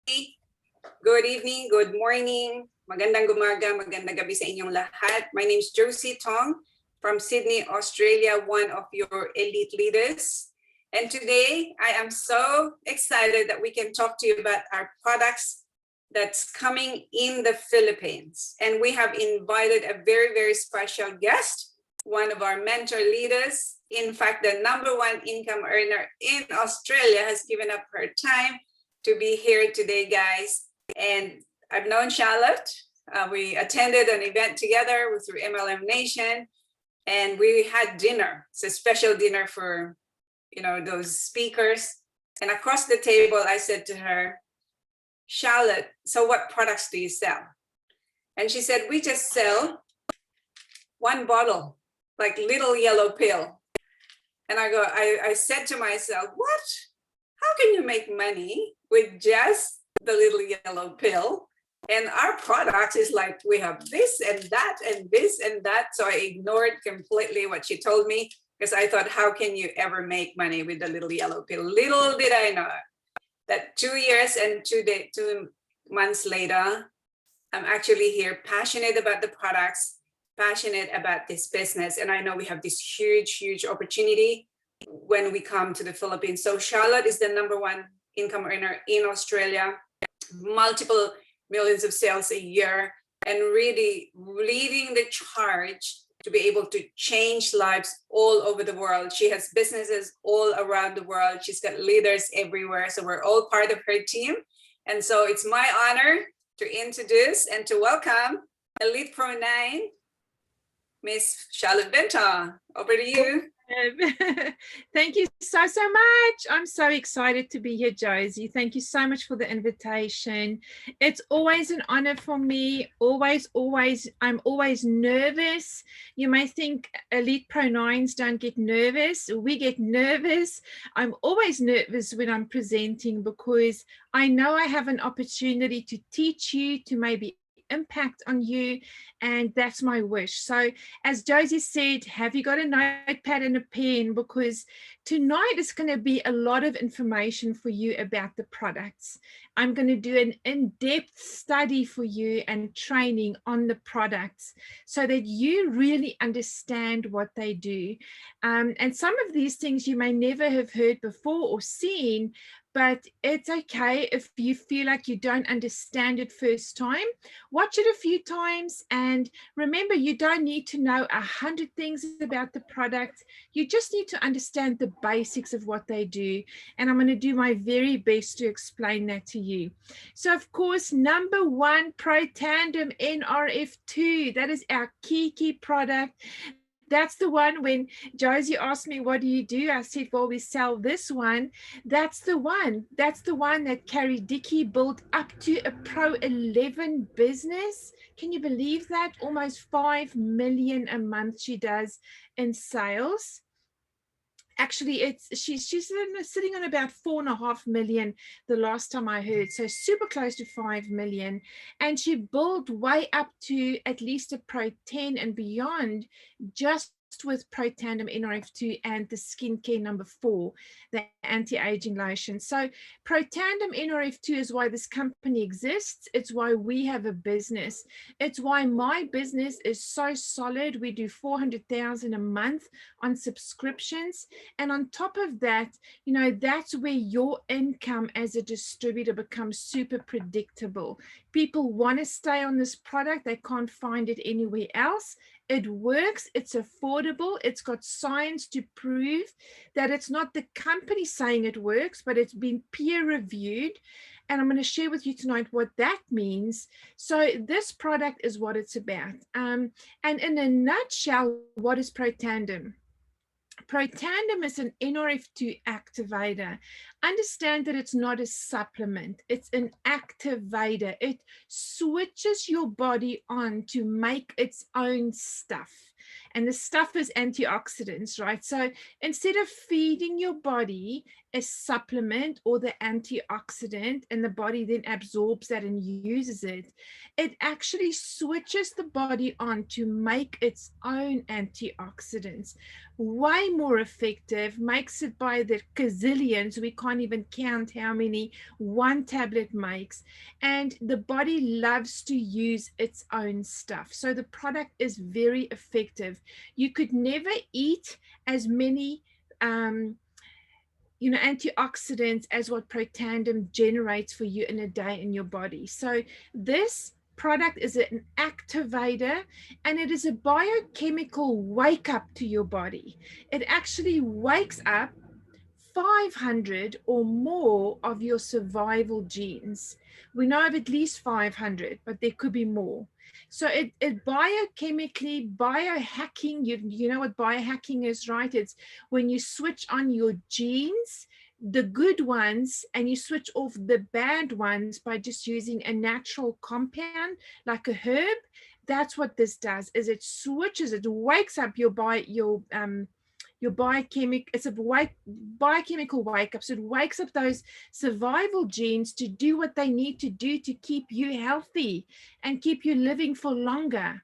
Good evening, good morning, magandang umaga, magandang gabi sa inyong lahat. My name is Josie Tong from Sydney, Australia, one of your elite leaders. And today I am so excited that we can talk to you about our products that's coming in the Philippines. And we have invited a very, very special guest, one of our mentor leaders. In fact, the #1 income earner in Australia has given up her time to be here today, guys. And I've known Charlotte. We attended an event together through MLM Nation, and we had dinner. It's a special dinner for, those speakers. And across the table, I said to her, Charlotte, so what products do you sell? And she said, we just sell one bottle, like little yellow pill. And I said to myself, what? How can you make money with just the little yellow pill? And our products is like, we have this and that and this and that. So I ignored completely what she told me because I thought, how can you ever make money with the little yellow pill? Little did I know that 2 years and 2 months later, I'm actually here passionate about the products, passionate about this business. And I know we have this huge, huge opportunity when we come to the Philippines. So Charlotte is the #1 income earner in Australia, multiple millions of sales a year, and really leading the charge to be able to change lives all over the world. She has businesses all around the world. She's got leaders everywhere. So we're all part of her team. And so it's my honor to introduce and to welcome Elite Pro 9, Miss Charlotte Benton. Over to you. Thank you so much. I'm so excited to be here, Josie. Thank you so much for the invitation. It's always an honor for me. Always. I'm always nervous. You may think Elite Pro 9s don't get nervous. We get nervous. I'm always nervous when I'm presenting because I know I have an opportunity to teach you, to maybe impact on you, and that's my wish. So as Josie said, have you got a notepad and a pen, because tonight is going to be a lot of information for you about the products. I'm going to do an in-depth study for you and training on the products so that you really understand what they do. And some of these things you may never have heard before or seen, but it's okay if you feel like you don't understand it first time. Watch it a few times, and remember, you don't need to know 100 things about the product. You just need to understand the basics of what they do. And I'm going to do my very best to explain that to you. So of course, #1 Pro Tandem NRF2, that is our key product. That's the one when Josie asked me, what do you do? I said, well, we sell this one. That's the one. That's the one that Carrie Dickey built up to a Pro 11 business. Can you believe that? Almost 5 million a month she does in sales. Actually, she's sitting on about 4.5 million the last time I heard, so super close to 5 million. And she built way up to at least a Pro 10 and beyond, just with Pro Tandem NRF2 and the skincare #4, the anti-aging lotion. So Pro Tandem NRF2 is why this company exists. It's why we have a business. It's why my business is so solid. We do 400,000 a month on subscriptions. And on top of that, that's where your income as a distributor becomes super predictable. People want to stay on this product. They can't find it anywhere else. It works, it's affordable, it's got science to prove that it's not the company saying it works, but it's been peer reviewed. And I'm going to share with you tonight what that means. So this product is what it's about. And in a nutshell, what is Pro Tandem? Pro Tandem is an NRF2 activator. Understand that it's not a supplement, it's an activator. It switches your body on to make its own stuff. and the stuff is antioxidants, right? So instead of feeding your body a supplement or the antioxidant and the body then absorbs that and uses it, it actually switches the body on to make its own antioxidants. Way more effective, makes it by the gazillions. We can't even count how many one tablet makes. And the body loves to use its own stuff. So the product is very effective. You could never eat as many antioxidants as what Protandim generates for you in a day in your body. So this product is an activator, and it is a biochemical wake up to your body. It actually wakes up 500 or more of your survival genes. We know of at least 500, but there could be more. So it biochemically, biohacking, you know what biohacking is, right? It's when you switch on your genes, the good ones, and you switch off the bad ones by just using a natural compound like a herb. That's what this does, is it switches, it wakes up your biochemical, it's a biochemical wake up. So it wakes up those survival genes to do what they need to do to keep you healthy and keep you living for longer.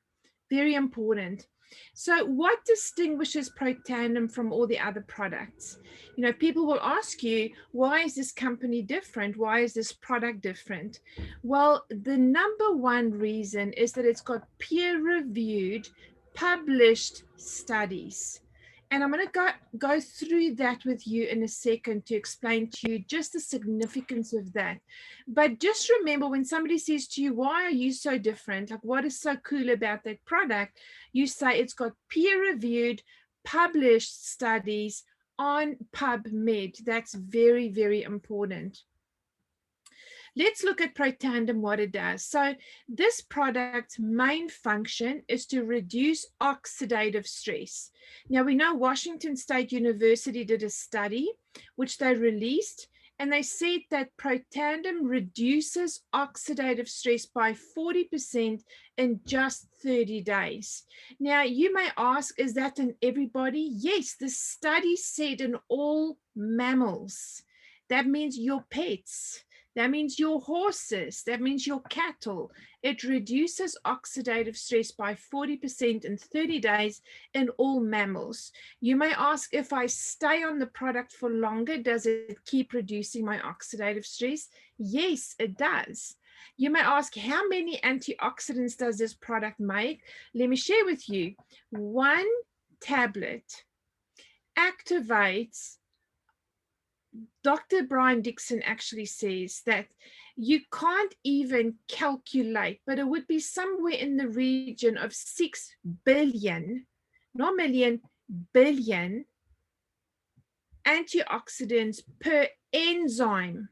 Very important. So what distinguishes Protandim from all the other products? You know, people will ask you, why is this company different? Why is this product different? Well, the number one reason is that it's got peer-reviewed, published studies. And I'm going to go through that with you in a second to explain to you just the significance of that. But just remember, when somebody says to you, why are you so different? Like, what is so cool about that product? You say it's got peer-reviewed, published studies on PubMed. That's very, very important. Let's look at Protandim, what it does. So this product's main function is to reduce oxidative stress. Now we know Washington State University did a study which they released, and they said that Protandim reduces oxidative stress by 40% in just 30 days. Now you may ask, is that in everybody? Yes, the study said in all mammals. That means your pets. That means your horses, that means your cattle. It reduces oxidative stress by 40% in 30 days in all mammals. You may ask, if I stay on the product for longer, does it keep reducing my oxidative stress? Yes, it does. You may ask, how many antioxidants does this product make? Let me share with you. One tablet activates, Dr. Brian Dixon actually says that you can't even calculate, but it would be somewhere in the region of 6 billion, not million, billion antioxidants per enzyme.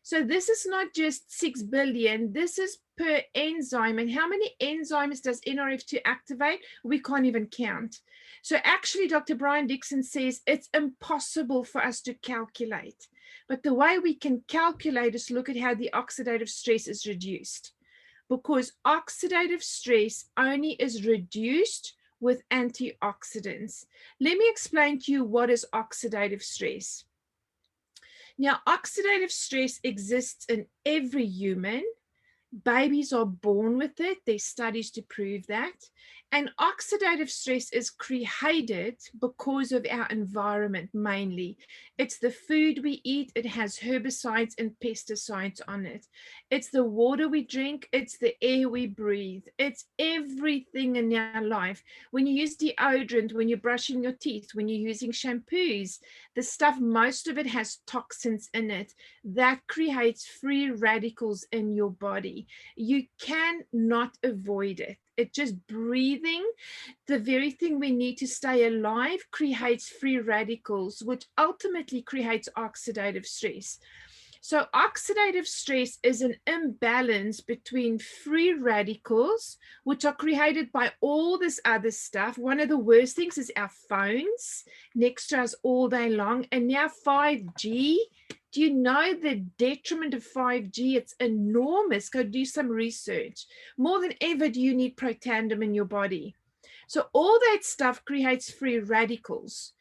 So this is not just 6 billion, this is per enzyme. And how many enzymes does NRF2 activate? We can't even count. So actually, Dr. Brian Dixon says it's impossible for us to calculate. But the way we can calculate is look at how the oxidative stress is reduced. Because oxidative stress only is reduced with antioxidants. Let me explain to you what is oxidative stress. Now, oxidative stress exists in every human. Babies are born with it. There's studies to prove that. And oxidative stress is created because of our environment mainly. It's the food we eat. It has herbicides and pesticides on it. It's the water we drink. It's the air we breathe. It's everything in our life. When you use deodorant, when you're brushing your teeth, when you're using shampoos, the stuff, most of it has toxins in it. That creates free radicals in your body. You cannot avoid it. It just breathing, the very thing we need to stay alive, creates free radicals, which ultimately creates oxidative stress. So oxidative stress is an imbalance between free radicals, which are created by all this other stuff. One of the worst things is our phones next to us all day long, and now 5G. Do you know the detriment of 5G? It's enormous. Go do some research. More than ever do you need Protandim in your body. So all that stuff creates free radicals.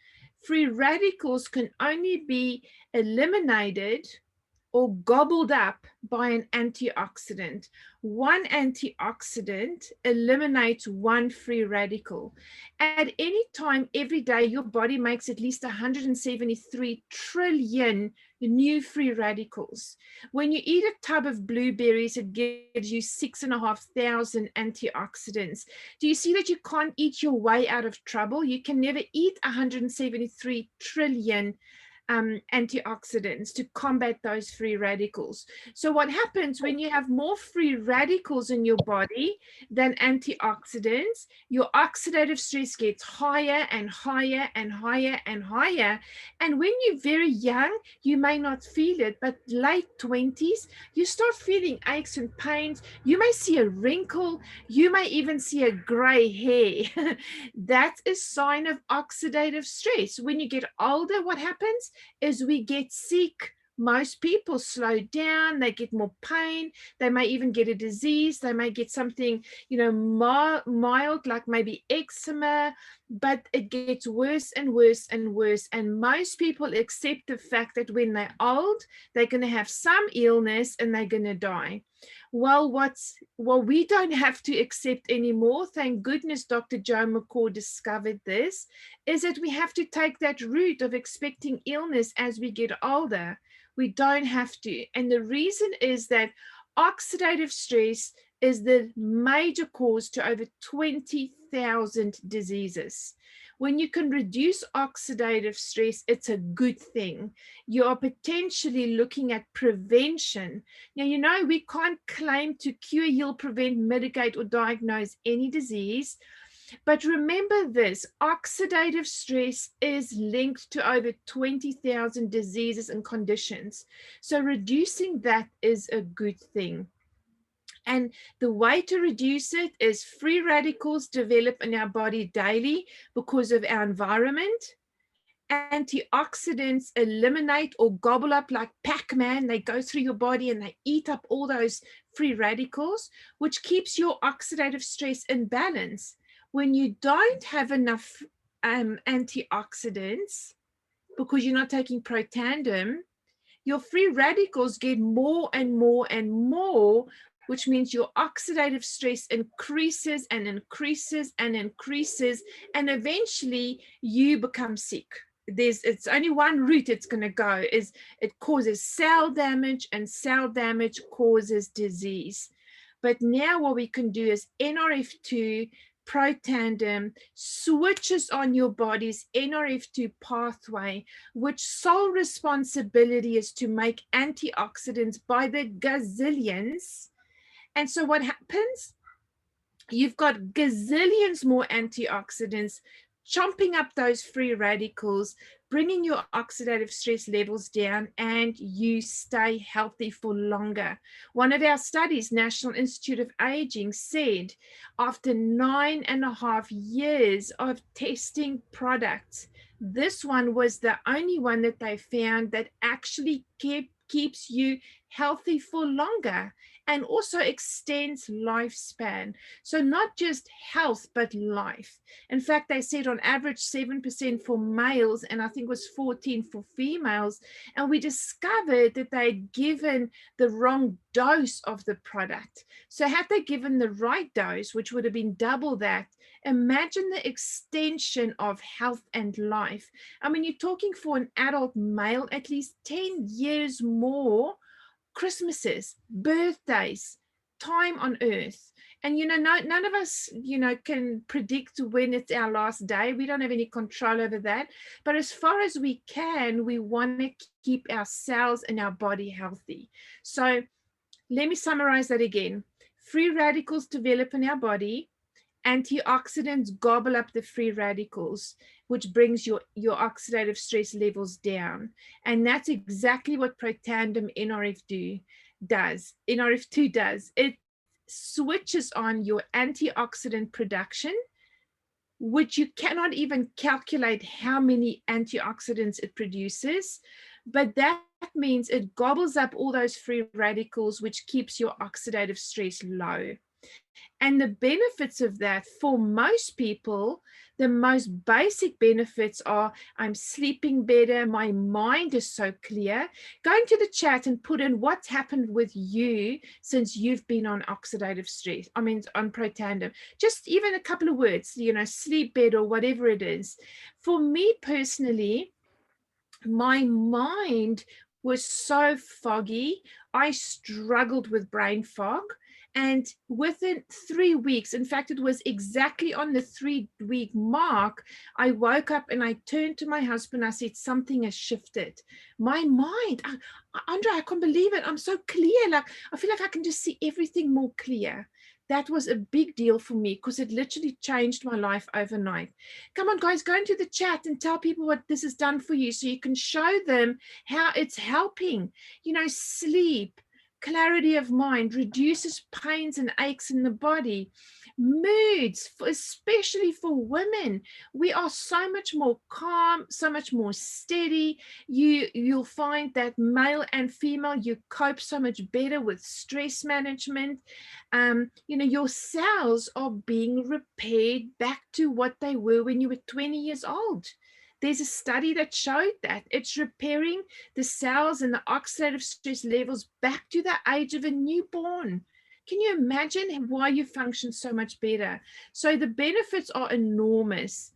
Free radicals can only be eliminated or gobbled up by an antioxidant. One antioxidant eliminates one free radical. At any time, every day, your body makes at least 173 trillion new free radicals. When you eat a tub of blueberries, it gives you 6,500 antioxidants. Do you see that you can't eat your way out of trouble? You can never eat 173 trillion antioxidants to combat those free radicals. So what happens when you have more free radicals in your body than antioxidants, your oxidative stress gets higher and higher and higher and higher. And when you're very young, you may not feel it, but late 20s, you start feeling aches and pains. You may see a wrinkle. You may even see a gray hair. That's a sign of oxidative stress. When you get older, what happens is we get sick. Most people slow down, they get more pain, they may even get a disease, they may get something, mild, like maybe eczema, but it gets worse and worse and worse. And most people accept the fact that when they're old, they're going to have some illness and they're going to die. Well, we don't have to accept anymore. Thank goodness Dr. Joe McCaw discovered this, is that we have to take that route of expecting illness as we get older. We don't have to. And the reason is that oxidative stress is the major cause to over 20,000 diseases. When you can reduce oxidative stress, it's a good thing. You are potentially looking at prevention. Now, we can't claim to cure, heal, prevent, mitigate, or diagnose any disease. But remember this, oxidative stress is linked to over 20,000 diseases and conditions. So reducing that is a good thing. And the way to reduce it is free radicals develop in our body daily because of our environment. Antioxidants eliminate or gobble up like Pac-Man. They go through your body and they eat up all those free radicals, which keeps your oxidative stress in balance. When you don't have enough antioxidants because you're not taking Protandim, your free radicals get more and more and more, which means your oxidative stress increases and increases and increases, and eventually you become sick. It's only one route it's going to go, is it causes cell damage, and cell damage causes disease. But now what we can do is NRF2 Protandim switches on your body's NRF2 pathway, which sole responsibility is to make antioxidants by the gazillions. And so what happens? You've got gazillions more antioxidants chomping up those free radicals, bringing your oxidative stress levels down, and you stay healthy for longer. One of our studies, National Institute of Aging, said after 9.5 years of testing products, this one was the only one that they found that actually keeps you healthy for longer and also extends lifespan. So not just health, but life. In fact, they said on average 7% for males, and I think it was 14 for females. And we discovered that they'd given the wrong dose of the product. So had they given the right dose, which would have been double that, imagine the extension of health and life. I mean, you're talking for an adult male, at least 10 years more Christmases, birthdays, time on earth. And, none of us, can predict when it's our last day. We don't have any control over that. But as far as we can, we want to keep our cells and our body healthy. So let me summarize that again. Free radicals develop in our body. Antioxidants gobble up the free radicals, which brings your oxidative stress levels down. And that's exactly what Protandim NRF2 does. NRF2 does. It switches on your antioxidant production, which you cannot even calculate how many antioxidants it produces. But that means it gobbles up all those free radicals, which keeps your oxidative stress low. And the benefits of that for most people, the most basic benefits are I'm sleeping better, my mind is so clear. Go into the chat and put in what's happened with you since you've been on oxidative stress, on Protandim. Just even a couple of words, sleep better or whatever it is. For me personally, my mind was so foggy. I struggled with brain fog. And within 3 weeks, in fact, it was exactly on the 3-week mark, I woke up and I turned to my husband. I said, something has shifted. My mind, Andrea, I can't believe it. I'm so clear. Like, I feel like I can just see everything more clear. That was a big deal for me because it literally changed my life overnight. Come on, guys, go into the chat and tell people what this has done for you so you can show them how it's helping. Sleep, clarity of mind, reduces pains and aches in the body, moods, especially for women. We are so much more calm, so much more steady. You'll find that male and female, you cope so much better with stress management. Your cells are being repaired back to what they were when you were 20 years old. There's a study that showed that it's repairing the cells and the oxidative stress levels back to the age of a newborn. Can you imagine why you function so much better? So the benefits are enormous,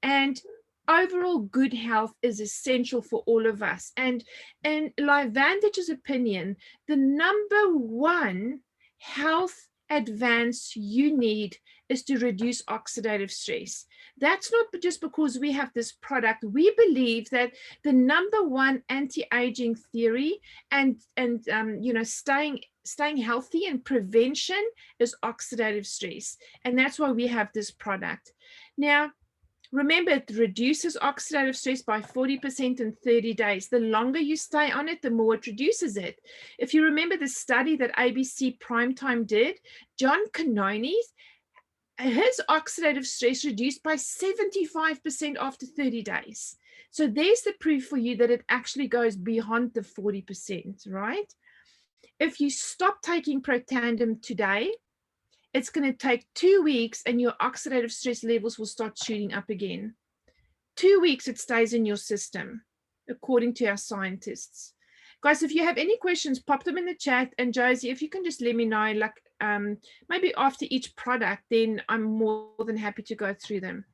and overall good health is essential for all of us. And in Lifevantage's opinion, the number one health advance you need is to reduce oxidative stress. That's not just because we have this product. We believe that the number one anti-aging theory and staying healthy and prevention is oxidative stress, and that's why we have this product. Now, remember, it reduces oxidative stress by 40% in 30 days. The longer you stay on it, the more it reduces it. If you remember the study that ABC Primetime did, John Canoni's, his oxidative stress reduced by 75% after 30 days. So there's the proof for you that it actually goes beyond the 40%, right? If you stop taking Protandim today, it's going to take 2 weeks and your oxidative stress levels will start shooting up again. 2 weeks it stays in your system, according to our scientists. Guys, if you have any questions, pop them in the chat. And Josie, if you can just let me know, like maybe after each product, then I'm more than happy to go through them.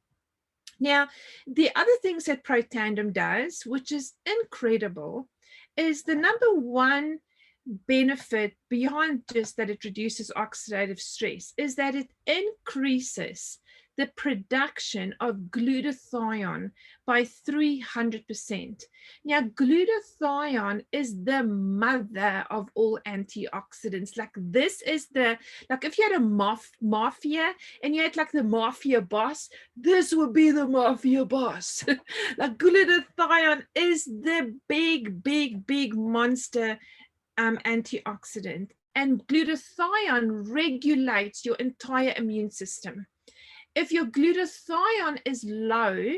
Now, the other things that Protandim does, which is incredible, is the number one benefit beyond just that it reduces oxidative stress is that it increases the production of glutathione by 300%. Now, glutathione is the mother of all antioxidants. Like, this is like if you had a mafia and you had like the mafia boss, this would be the mafia boss. Like, glutathione is the big monster antioxidant, and glutathione regulates your entire immune system. If your glutathione is low,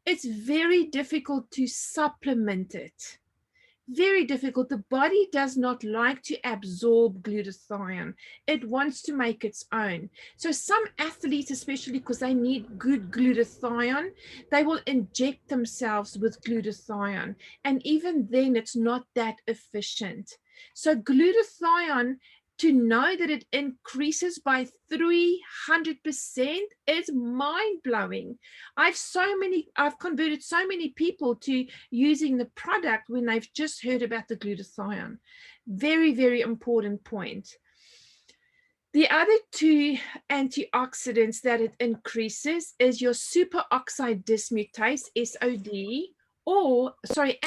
it's very difficult to supplement it. Very difficult. The body does not like to absorb glutathione. It wants to make its own. So some athletes, especially because they need good glutathione, they will inject themselves with glutathione. And even then, it's not that efficient. So glutathione, to know that it increases by 300% is mind-blowing. I've converted so many people to using the product when they've just heard about the glutathione. Very, very important point. The other two antioxidants that it increases is your superoxide dismutase, SOD,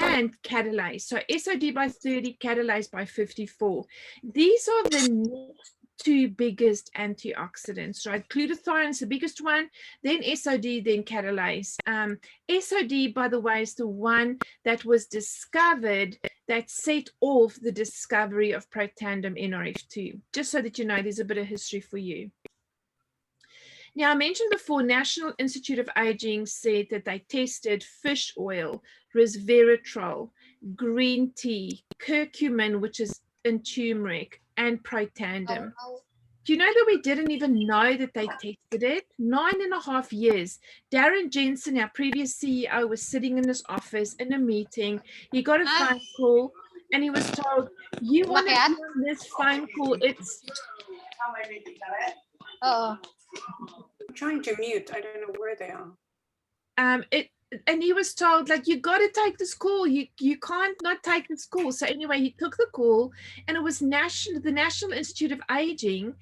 and catalase. So SOD by 30, catalase by 54. These are the two biggest antioxidants, right? Glutathione is the biggest one, then SOD, then catalase. SOD, by the way, is the one that was discovered that set off the discovery of Protandim NRF2, just so that you know there's a bit of history for you. Now, I mentioned before, National Institute of Aging said that they tested fish oil, resveratrol, green tea, curcumin, which is in turmeric, and Protandim. Do you know that we didn't even know that they tested it? 9.5 years. Darren Jensen, our previous CEO, was sitting in his office in a meeting. He got a phone call and he was told, you want to be on this phone call? It's Oo. I'm trying to mute. I don't know where they are. and he was told, like, you got to take this call. You can't not take this call. So anyway, he took the call, and it was the National Institute of Aging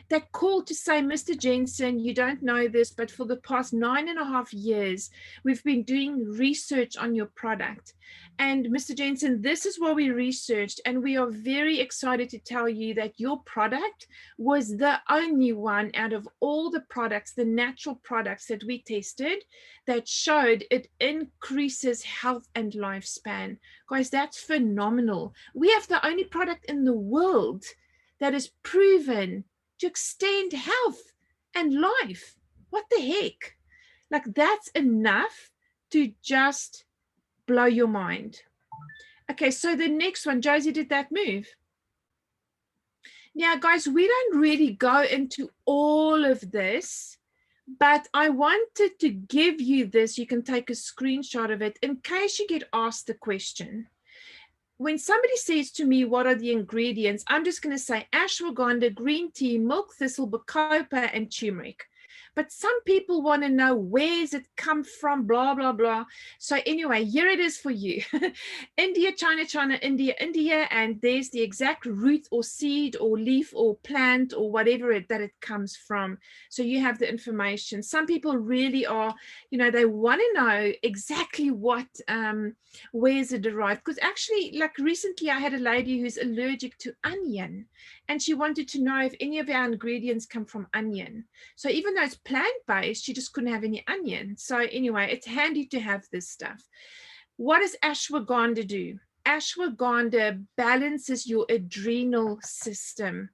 that called to say, Mr. Jensen, you don't know this, but for the past 9.5 years, we've been doing research on your product. And Mr. Jensen, this is what we researched, and we are very excited to tell you that your product was the only one out of all the products, the natural products that we tested, that showed it increases health and lifespan. Guys, that's phenomenal. We have the only product in the world that is proven to extend health and life. What the heck? Like, that's enough to just blow your mind. Okay, so the next one, Josie did that move. Now, guys, we don't really go into all of this, but I wanted to give you this. You can take a screenshot of it in case you get asked the question. When somebody says to me, what are the ingredients? I'm just going to say ashwagandha, green tea, milk thistle, bacopa, and turmeric. But some people want to know, where's it come from, blah, blah, blah. So anyway, here it is for you. India, China, China, India, India, and there's the exact root or seed or leaf or plant or whatever that it comes from. So you have the information. Some people really are, they want to know exactly what, where is it derived. Because actually, like recently, I had a lady who's allergic to onion, and she wanted to know if any of our ingredients come from onion. So even though it's plant-based, she just couldn't have any onion. So anyway, it's handy to have this stuff. What does ashwagandha do? Ashwagandha balances your adrenal system,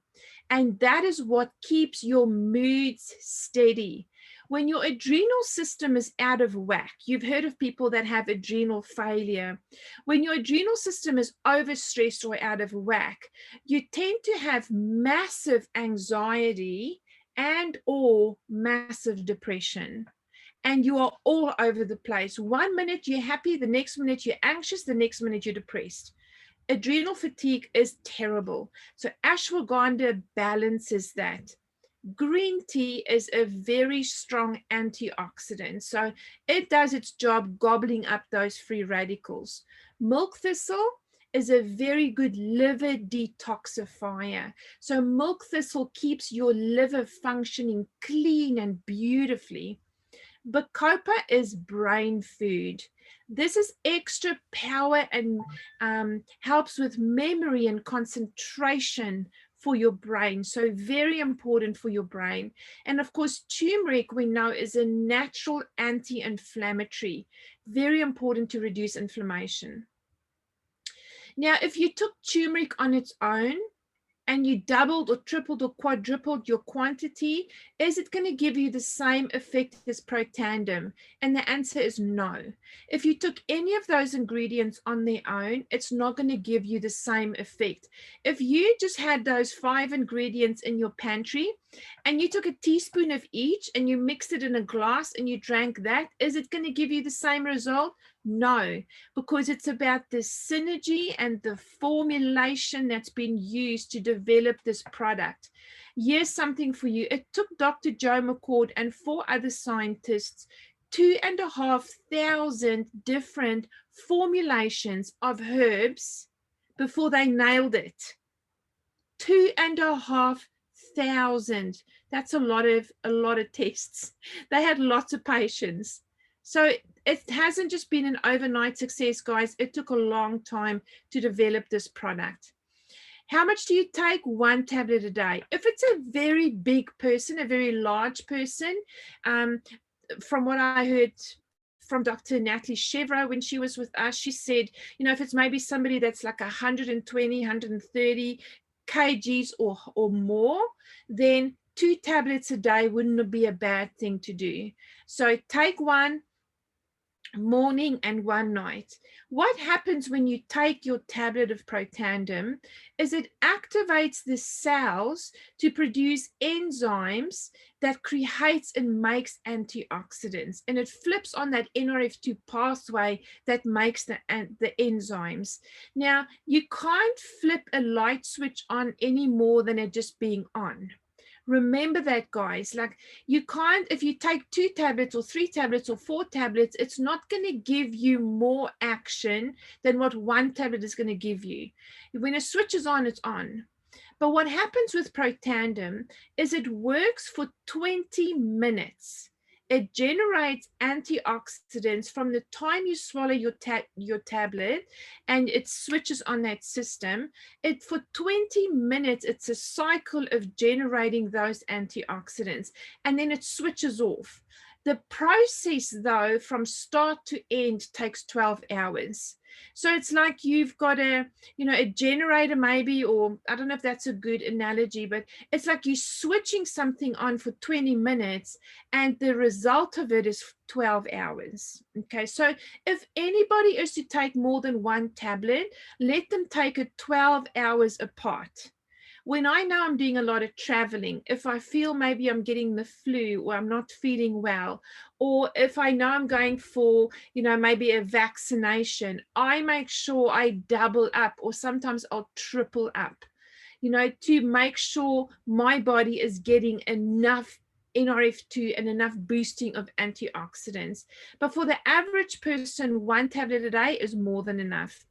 and that is what keeps your moods steady. When your adrenal system is out of whack, you've heard of people that have adrenal failure. When your adrenal system is overstressed or out of whack, you tend to have massive anxiety and or massive depression. And you are all over the place. 1 minute you're happy, the next minute you're anxious, the next minute you're depressed. Adrenal fatigue is terrible. So ashwagandha balances that. Green tea is a very strong antioxidant. So it does its job gobbling up those free radicals. Milk thistle is a very good liver detoxifier. So milk thistle keeps your liver functioning clean and beautifully. Bacopa is brain food. This is extra power and helps with memory and concentration for your brain. So very important for your brain. And of course, turmeric, we know, is a natural anti-inflammatory. Very important to reduce inflammation. Now, if you took turmeric on its own, and you doubled or tripled or quadrupled your quantity, is it going to give you the same effect as Protandim? And the answer is no. If you took any of those ingredients on their own, it's not going to give you the same effect. If you just had those 5 ingredients in your pantry and you took a teaspoon of each and you mixed it in a glass and you drank that, is it going to give you the same result? No, because it's about the synergy and the formulation that's been used to develop this product. Here's something for you. It took Dr. Joe McCord and 4 other scientists 2,500 different formulations of herbs before they nailed it. 2,500. That's a lot of tests. They had lots of patience. So it hasn't just been an overnight success, guys. It took a long time to develop this product. How much do you take? 1 tablet a day. If it's a very big person, a very large person, from what I heard from Dr. Natalie Chevreau when she was with us, she said, if it's maybe somebody that's like 120, 130 kgs or more, then 2 tablets a day wouldn't be a bad thing to do. So take 1 morning and one night. What happens when you take your tablet of Protandim is it activates the cells to produce enzymes that creates and makes antioxidants, and it flips on that NRF2 pathway that makes the enzymes. Now, you can't flip a light switch on any more than it just being on. Remember that, guys. Like, you can't, if you take 2 tablets or 3 tablets or 4 tablets, it's not going to give you more action than what 1 tablet is going to give you. When a switch is on, it's on. But what happens with Protandim is it works for 20 minutes. It generates antioxidants from the time you swallow your tablet, and it switches on that system. For 20 minutes, it's a cycle of generating those antioxidants, and then it switches off. The process, though, from start to end takes 12 hours. So it's like you've got a generator maybe, or I don't know if that's a good analogy, but it's like you're switching something on for 20 minutes and the result of it is 12 hours. Okay, so if anybody is to take more than 1 tablet, let them take it 12 hours apart. When I know I'm doing a lot of traveling, if I feel maybe I'm getting the flu or I'm not feeling well, or if I know I'm going for, maybe a vaccination, I make sure I double up, or sometimes I'll triple up, to make sure my body is getting enough NRF2 and enough boosting of antioxidants. But for the average person, 1 tablet a day is more than enough.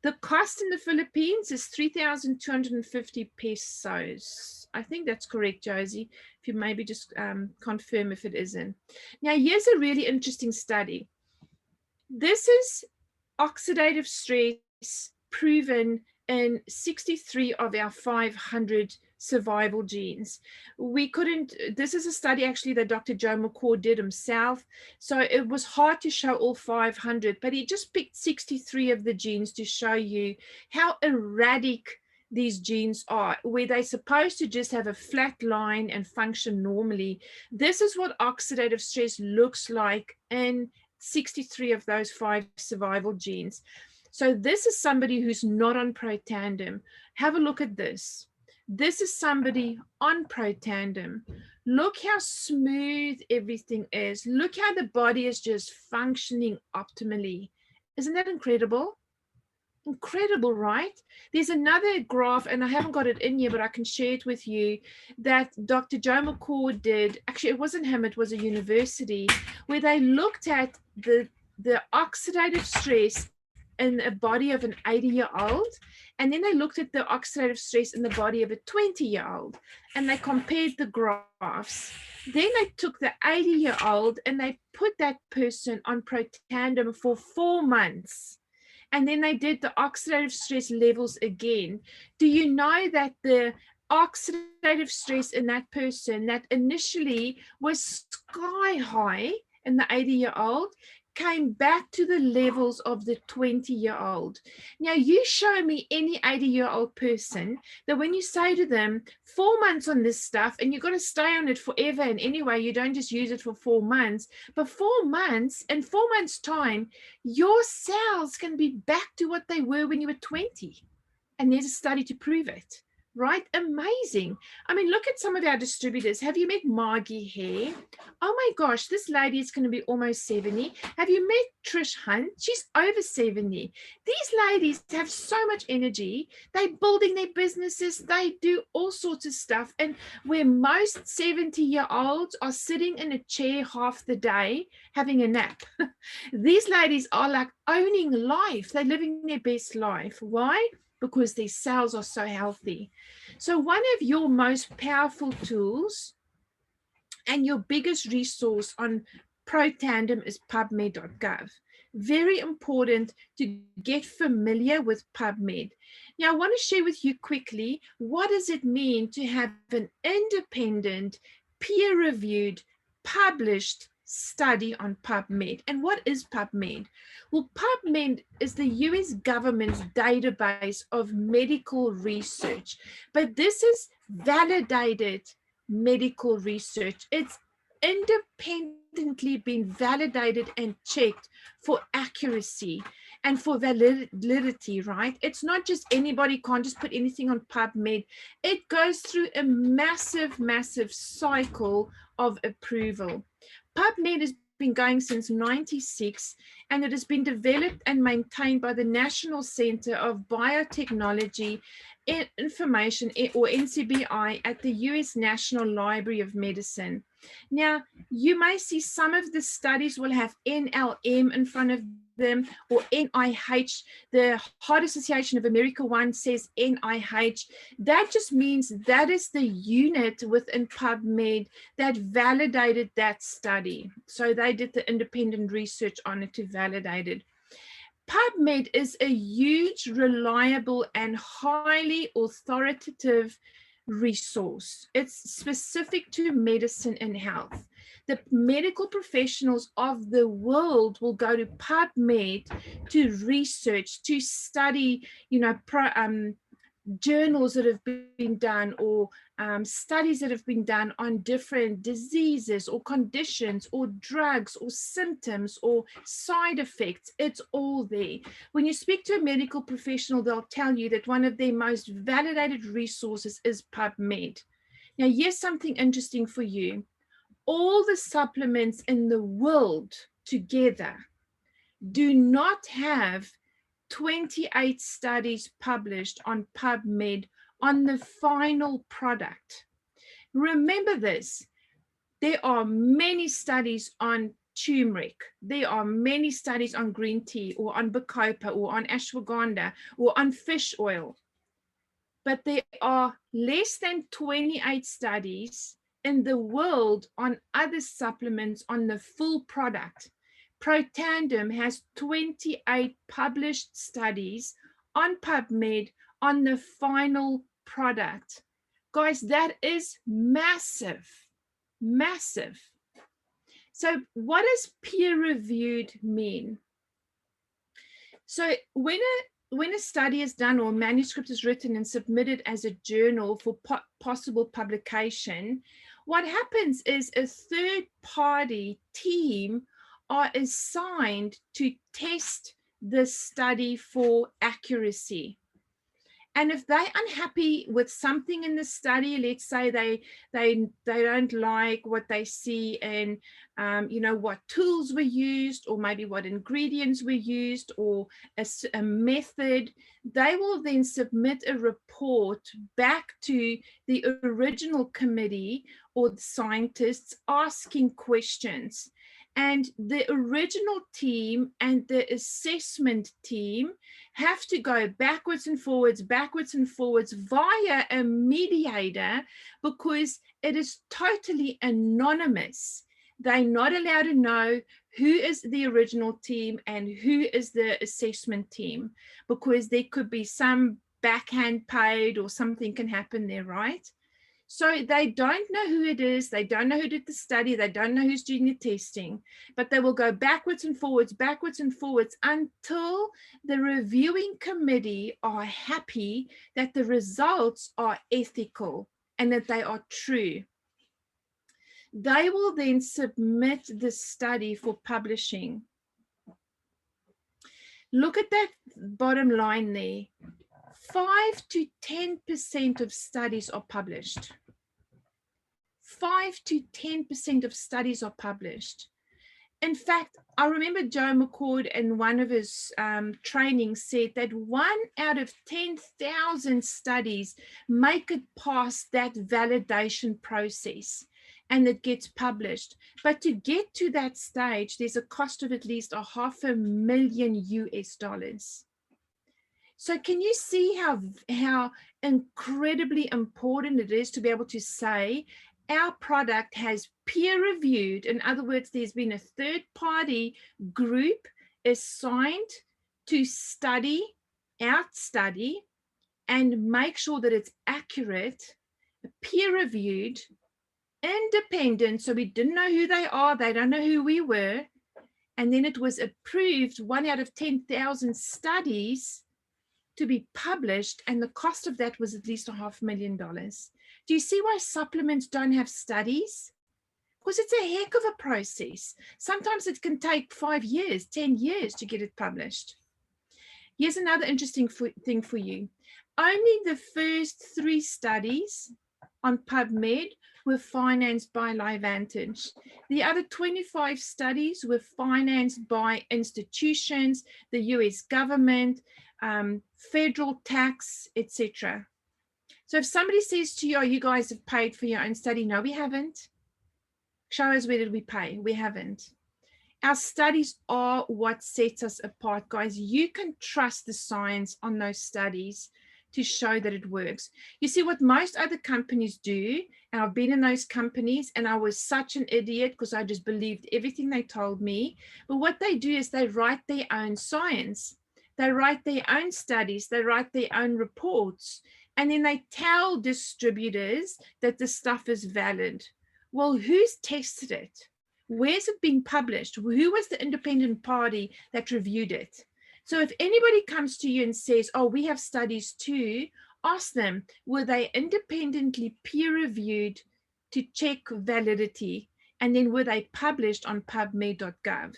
The cost in the Philippines is 3,250 pesos. I think that's correct, Josie. If you maybe just confirm if it isn't. Now, here's a really interesting study. This is oxidative stress proven in 63 of our 500 survival genes. This is a study actually that Dr. Joe McCaw did himself. So it was hard to show all 500, but he just picked 63 of the genes to show you how erratic these genes are, where they're supposed to just have a flat line and function normally. This is what oxidative stress looks like in 63 of those 5 survival genes. So this is somebody who's not on Protandim. Have a look at this. This is somebody on Protandim. Look how smooth everything is. Look how the body is just functioning optimally. Isn't that incredible? Incredible, right? There's another graph, and I haven't got it in here, but I can share it with you, that Dr. Joe McCaw did. Actually, it wasn't him, it was a university, where they looked at the oxidative stress in a body of an 80-year-old, and then they looked at the oxidative stress in the body of a 20-year-old, and they compared the graphs. Then they took the 80-year-old and they put that person on Protandim for 4 months. And then they did the oxidative stress levels again. Do you know that the oxidative stress in that person that initially was sky high in the 80-year-old came back to the levels of the 20-year-old? Now, you show me any 80-year-old person that when you say to them 4 months on this stuff, and you've got to stay on it forever, and anyway, you don't just use it for 4 months, but 4 months, in 4 months' time, your cells can be back to what they were when you were 20. And there's a study to prove it. Right? Amazing. I mean, look at some of our distributors. Have you met Margie Hare? Oh my gosh, this lady is going to be almost 70. Have you met Trish Hunt? She's over 70. These ladies have so much energy. They're building their businesses. They do all sorts of stuff. And where most 70-year-olds are sitting in a chair half the day having a nap, these ladies are like owning life. They're living their best life. Why? Because their cells are so healthy. So one of your most powerful tools and your biggest resource on Protandim is PubMed.gov. Very important to get familiar with PubMed. Now, I want to share with you quickly, what does it mean to have an independent, peer-reviewed, published study on PubMed? And what is PubMed? Well, PubMed is the US government's database of medical research, but this is validated medical research. It's independently been validated and checked for accuracy and for validity, right? It's not just anybody can't just put anything on PubMed. It goes through a massive, massive cycle of approval. PubMed has been going since 96, and it has been developed and maintained by the National Center of Biotechnology Information, or NCBI, at the US National Library of Medicine. Now, you may see some of the studies will have NLM in front of them, or NIH. The Heart Association of America one says NIH. That just means that is the unit within PubMed that validated that study. So they did the independent research on it to validate it. PubMed is a huge, reliable, and highly authoritative resource. It's specific to medicine and health. The medical professionals of the world will go to PubMed to research, to study, journals that have been done, or studies that have been done on different diseases or conditions or drugs or symptoms or side effects. It's all there. When you speak to a medical professional, they'll tell you that one of their most validated resources is PubMed. Now, here's something interesting for you. All the supplements in the world together do not have 28 studies published on PubMed on the final product. Remember this, there are many studies on turmeric, there are many studies on green tea, or on bacopa, or on ashwagandha, or on fish oil. But there are less than 28 studies in the world on other supplements on the full product. Protandim has 28 published studies on PubMed on the final product. Guys, that is massive, massive. So what does peer-reviewed mean? So when a study is done or a manuscript is written and submitted as a journal for possible publication, what happens is a third-party team are assigned to test the study for accuracy. And if they're unhappy with something in the study, let's say they don't like what they see and what tools were used, or maybe what ingredients were used, or a method, they will then submit a report back to the original committee or the scientists asking questions. And the original team and the assessment team have to go backwards and forwards via a mediator, because it is totally anonymous. They're not allowed to know who is the original team and who is the assessment team, because there could be some backhand paid or something can happen there, right? So they don't know who it is, they don't know who did the study, they don't know who's doing the testing, but they will go backwards and forwards until the reviewing committee are happy that the results are ethical and that they are true. They will then submit the study for publishing. Look at that bottom line there. 5 to 10% of studies are published. 5 to 10% of studies are published. In fact, I remember Joe McCord in one of his trainings said that 1 out of 10,000 studies make it past that validation process and it gets published. But to get to that stage, there's a cost of at least $500,000 US. So can you see how incredibly important it is to be able to say our product has peer-reviewed? In other words, there's been a third-party group assigned to study our study and make sure that it's accurate, peer-reviewed, independent, so we didn't know who they are, they don't know who we were, and then it was approved 1 out of 10,000 studies to be published, and the cost of that was at least $500,000. Do you see why supplements don't have studies? because it's a heck of a process. Sometimes it can take 5 years, 10 years to get it published. Here's another interesting thing for you. Only the first 3 studies on PubMed were financed by Lifevantage. The other 25 studies were financed by institutions, the US government, federal tax, etc. So if somebody says to you, oh, you guys have paid for your own study, no, we haven't. Show us, where did we pay? We haven't. Our studies are what sets us apart, guys. You can trust the science on those studies to show that it works. You see, what most other companies do, and I've been in those companies and I was such an idiot because I just believed everything they told me. But what they do is they write their own science. They write their own studies. They write their own reports. And then they tell distributors that the stuff is valid. Well, who's tested it? Where's it been published? Who was the independent party that reviewed it? So if anybody comes to you and says, oh, we have studies too, ask them, were they independently peer reviewed to check validity? And then were they published on pubmed.gov?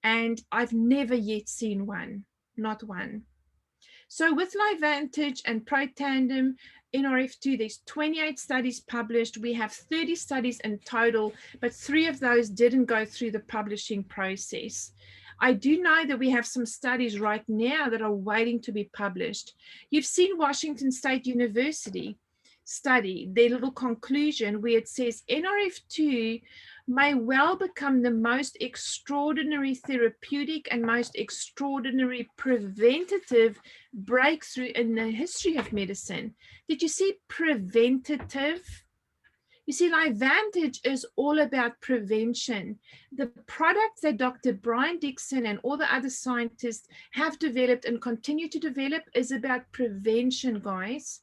And I've never yet seen one, not one. So with Lifevantage and ProTandem, NRF2, there's 28 studies published. We have 30 studies in total, but 3 of those didn't go through the publishing process. I do know that we have some studies right now that are waiting to be published. You've seen Washington State University study, their little conclusion where it says NRF2 may well become the most extraordinary therapeutic and most extraordinary preventative breakthrough in the history of medicine. Did you see preventative? You see, Lifevantage is all about prevention. The products that Dr. Brian Dixon and all the other scientists have developed and continue to develop is about prevention, guys.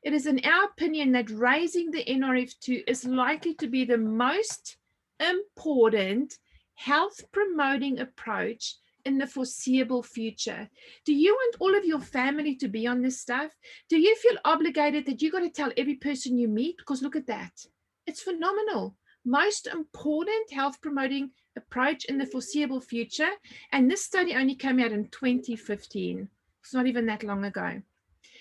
It is in our opinion that raising the NRF2 is likely to be the most important health promoting approach in the foreseeable future. Do you want all of your family to be on this stuff? Do you feel obligated that you got to tell every person you meet? Because look at that. It's phenomenal. Most important health promoting approach in the foreseeable future. And this study only came out in 2015. It's not even that long ago.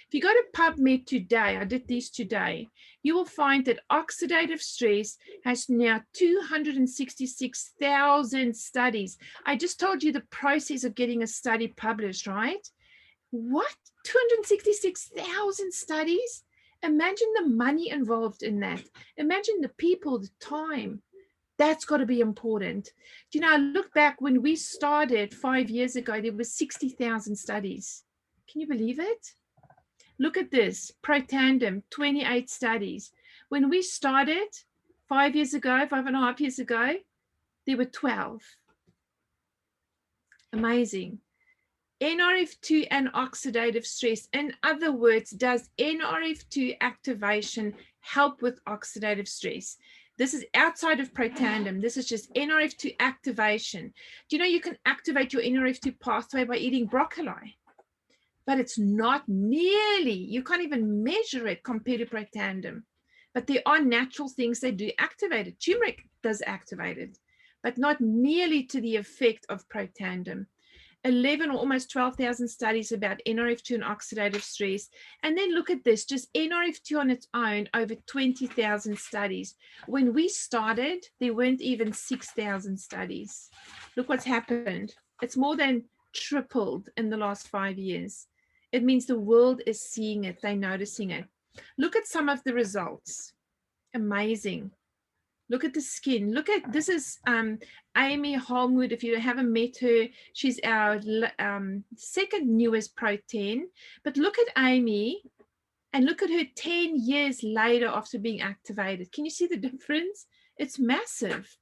If you go to PubMed today, I did these today, you will find that oxidative stress has now 266,000 studies. I just told you the process of getting a study published, right? What? 266,000 studies? Imagine the money involved in that. Imagine the people, the time. That's got to be important. Do you know, I look back when we started 5 years ago, there were 60,000 studies. Can you believe it? Look at this, ProTandem, 28 studies. When we started 5 years ago, 5.5 years ago, there were 12. Amazing. NRF2 and oxidative stress. In other words, does NRF2 activation help with oxidative stress? This is outside of ProTandem. This is just NRF2 activation. Do you know you can activate your NRF2 pathway by eating broccoli? But it's not nearly, you can't even measure it compared to ProTandem. But there are natural things that do activate it. Turmeric does activate it, but not nearly to the effect of ProTandem. 11 or almost 12,000 studies about NRF2 and oxidative stress. And then look at this, just NRF2 on its own, over 20,000 studies. When we started, there weren't even 6,000 studies. Look what's happened. It's more than tripled in the last 5 years. It means the world is seeing it, they're noticing it. Look at some of the results. Amazing. Look at the skin. Look at, this is Amy Holmwood. If you haven't met her, she's our second newest Pro 10. But look at Amy and look at her 10 years later after being activated. Can you see the difference? It's massive.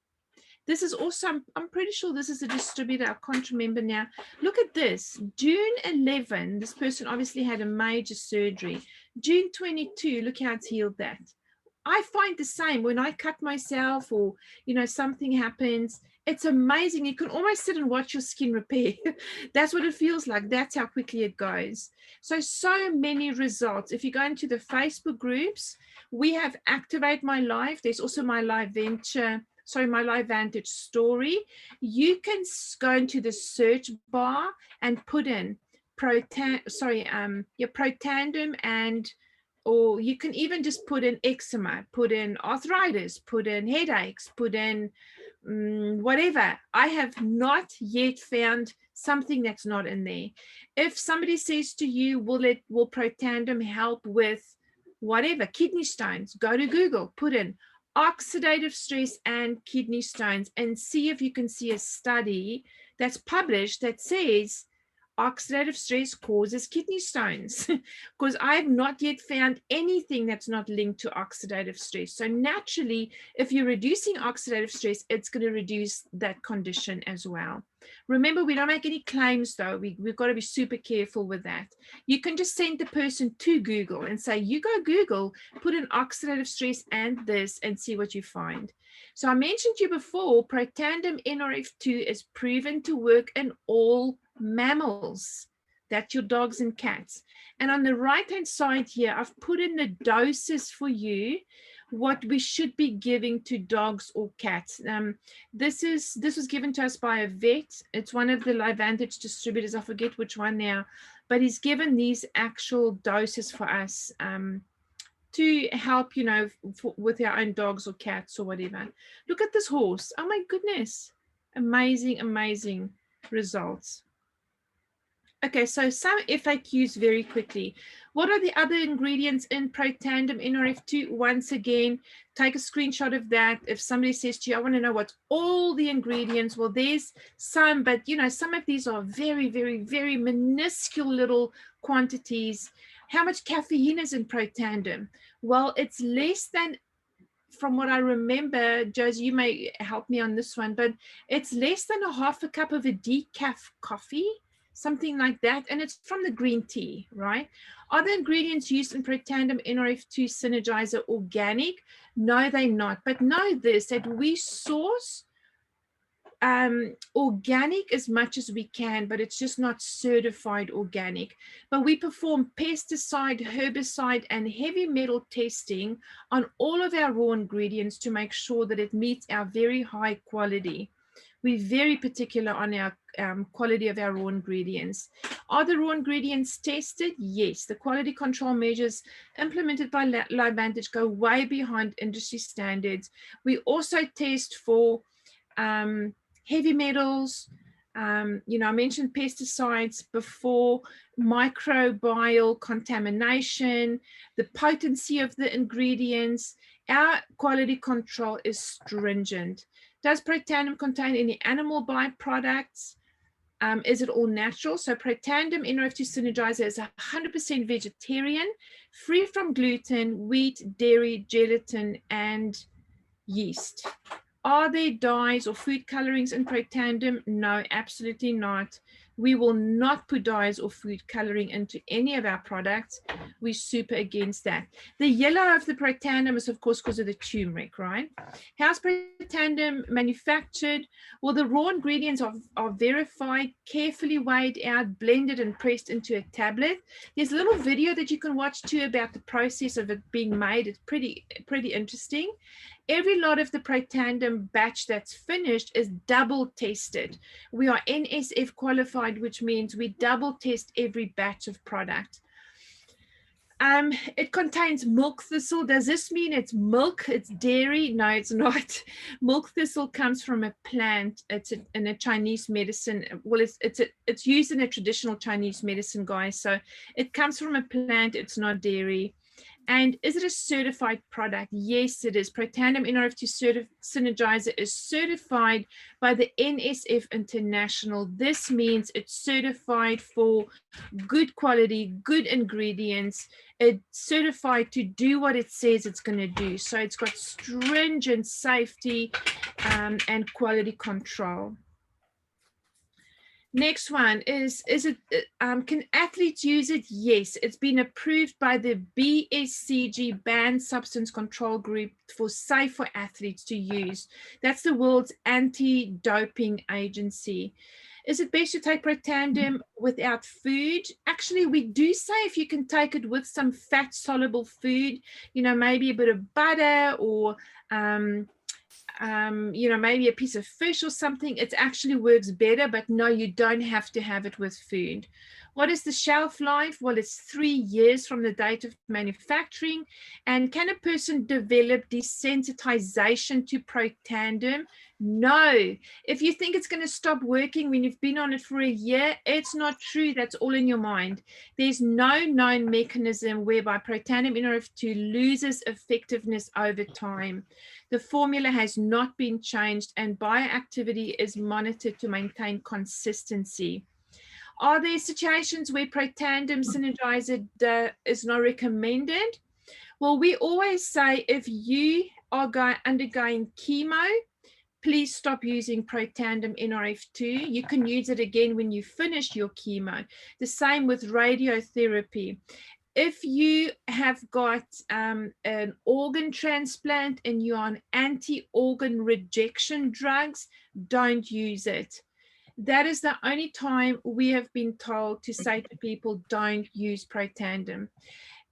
This is also, I'm pretty sure this is a distributor. I can't remember now. Look at this. June 11, this person obviously had a major surgery. June 22, look how it's healed that. I find the same when I cut myself or, you know, something happens. It's amazing. You can almost sit and watch your skin repair. That's what it feels like. That's how quickly it goes. So many results. If you go into the Facebook groups, We have Activate My Life. There's also my Lifevantage story. You can go into the search bar and put in Protandim, and or you can even just put in eczema, put in arthritis, put in headaches, put in whatever. I have not yet found something that's not in there. If somebody says to you, will Protandim help with whatever, kidney stones, go to Google, put in oxidative stress and kidney stones, and see if you can see a study that's published that says oxidative stress causes kidney stones, because I've not yet found anything that's not linked to oxidative stress. So naturally, if you're reducing oxidative stress, it's going to reduce that condition as well. Remember, we don't make any claims though. We've got to be super careful with that. You can just send the person to Google and say, you go Google, put in oxidative stress and this, and see what you find. So I mentioned to you before, Protandim NRF2 is proven to work in all mammals. That's your dogs and cats. And on the right hand side here, I've put in the doses for you, what we should be giving to dogs or cats. This was given to us by a vet. It's one of the Lifevantage distributors. I forget which one now, but he's given these actual doses for us to help, with our own dogs or cats or whatever. Look at this horse. Oh my goodness. Amazing, amazing results. Okay, so some FAQs very quickly. What are the other ingredients in Protandim NRF2? Once again, take a screenshot of that. If somebody says to you, I want to know what's all the ingredients, well, there's some, but some of these are very, very, very minuscule little quantities. How much caffeine is in Protandim? Well, it's less than, from what I remember, Josie, you may help me on this one, but it's less than a half a cup of a decaf coffee, something like that, and it's from the green tea, right? Are the ingredients used in Protandim NRF2 Synergizer organic? No, they're not, but know this, that we source organic as much as we can, but it's just not certified organic. But we perform pesticide, herbicide, and heavy metal testing on all of our raw ingredients to make sure that it meets our very high quality. We're very particular on our quality of our raw ingredients. Are the raw ingredients tested? Yes. The quality control measures implemented by Lifevantage go way behind industry standards. We also test for heavy metals. I mentioned pesticides before, microbial contamination, the potency of the ingredients. Our quality control is stringent. Does Protandim contain any animal byproducts? Is it all natural? So Protandim NRF2 Synergizer is 100% vegetarian, free from gluten, wheat, dairy, gelatin, and yeast. Are there dyes or food colorings in Protandim? No, absolutely not. We will not put dyes or food coloring into any of our products. We're super against that. The yellow of the Protandim is, of course, because of the turmeric, right? How's Protandim manufactured? Well, the raw ingredients are verified, carefully weighed out, blended, and pressed into a tablet. There's a little video that you can watch too about the process of it being made. It's pretty interesting. Every lot of the Protandim batch that's finished is double tested. We are NSF qualified, which means we double test every batch of product. It contains milk thistle. Does this mean it's milk? It's dairy? No, it's not. Milk thistle comes from a plant. It's in a Chinese medicine. Well, it's used in a traditional Chinese medicine, guys. So it comes from a plant. It's not dairy. And is it a certified product? Yes, it is. Protandim NRF2 Synergizer is certified by the NSF International. This means it's certified for good quality, good ingredients. It's certified to do what it says it's going to do. So it's got stringent safety and quality control. Next one is it can athletes use it? Yes, it's been approved by the BSCG, Banned Substance Control Group, for safe for athletes to use. That's the world's anti-doping agency. Is it best to take Protandim without food? Actually, we do say if you can take it with some fat soluble food, you know, maybe a bit of butter or you know, maybe a piece of fish or something, it actually works better. But no, you don't have to have it with food. What is the shelf life? Well, it's 3 years from the date of manufacturing. And can a person develop desensitization to Protandim? No. If you think it's going to stop working when you've been on it for a year, it's not true. That's all in your mind. There's no known mechanism whereby Protandim NRF2 loses effectiveness over time. The formula has not been changed and bioactivity is monitored to maintain consistency. Are there situations where Protandim Synergizer is not recommended? Well, we always say if you are undergoing chemo, please stop using Protandim NRF2. You can use it again when you finish your chemo. The same with radiotherapy. If you have got an organ transplant and you're on anti-organ rejection drugs, don't use it. That is the only time we have been told to say to people, don't use Protandim.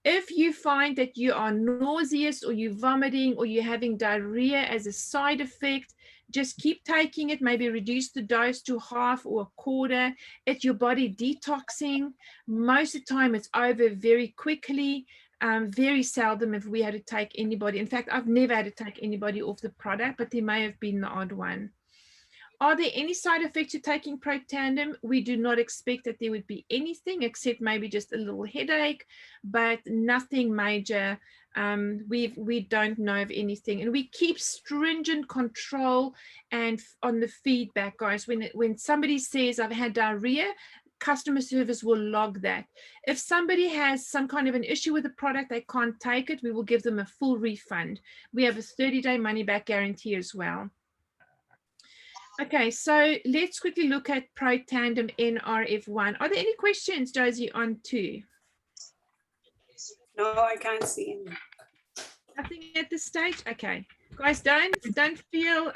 If you find that you are nauseous or you're vomiting or you're having diarrhea as a side effect, just keep taking it, maybe reduce the dose to half or a quarter. It's your body detoxing. Most of the time it's over very quickly. Very seldom if we had to take anybody. In fact, I've never had to take anybody off the product, but there may have been the odd one. Are there any side effects to taking Protandim? We do not expect that there would be anything except maybe just a little headache, but nothing major. We don't know of anything, and we keep stringent control and on the feedback, guys. When somebody says I've had diarrhea, customer service will log that. If somebody has some kind of an issue with the product, they can't take it, we will give them a full refund. We have a 30-day money back guarantee as well. Okay, so let's quickly look at Protandim NRF1. Are there any questions, Josie, on 2? No, I can't see any. Nothing at this stage? Okay. Guys, don't feel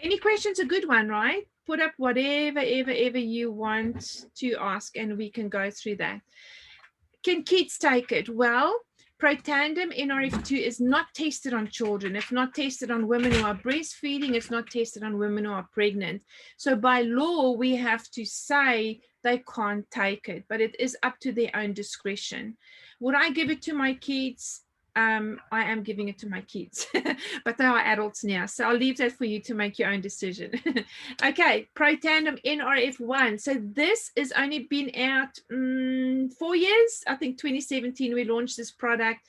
any questions, a good one, right? Put up whatever ever you want to ask and we can go through that. Can kids take it? Well, Protandim NRF2 is not tested on children. It's not tested on women who are breastfeeding. It's not tested on women who are pregnant. So by law, we have to say they can't take it, but it is up to their own discretion. Would I give it to my kids? I am giving it to my kids, but they are adults now. So I'll leave that for you to make your own decision. Okay, Protandim NRF1. So this has only been out 4 years. I think 2017 we launched this product.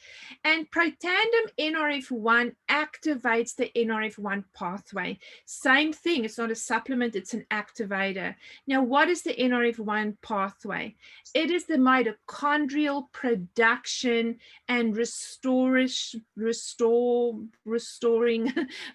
And Protandim NRF1 activates the NRF1 pathway. Same thing. It's not a supplement. It's an activator. Now, what is the NRF1 pathway? It is the mitochondrial production and restoring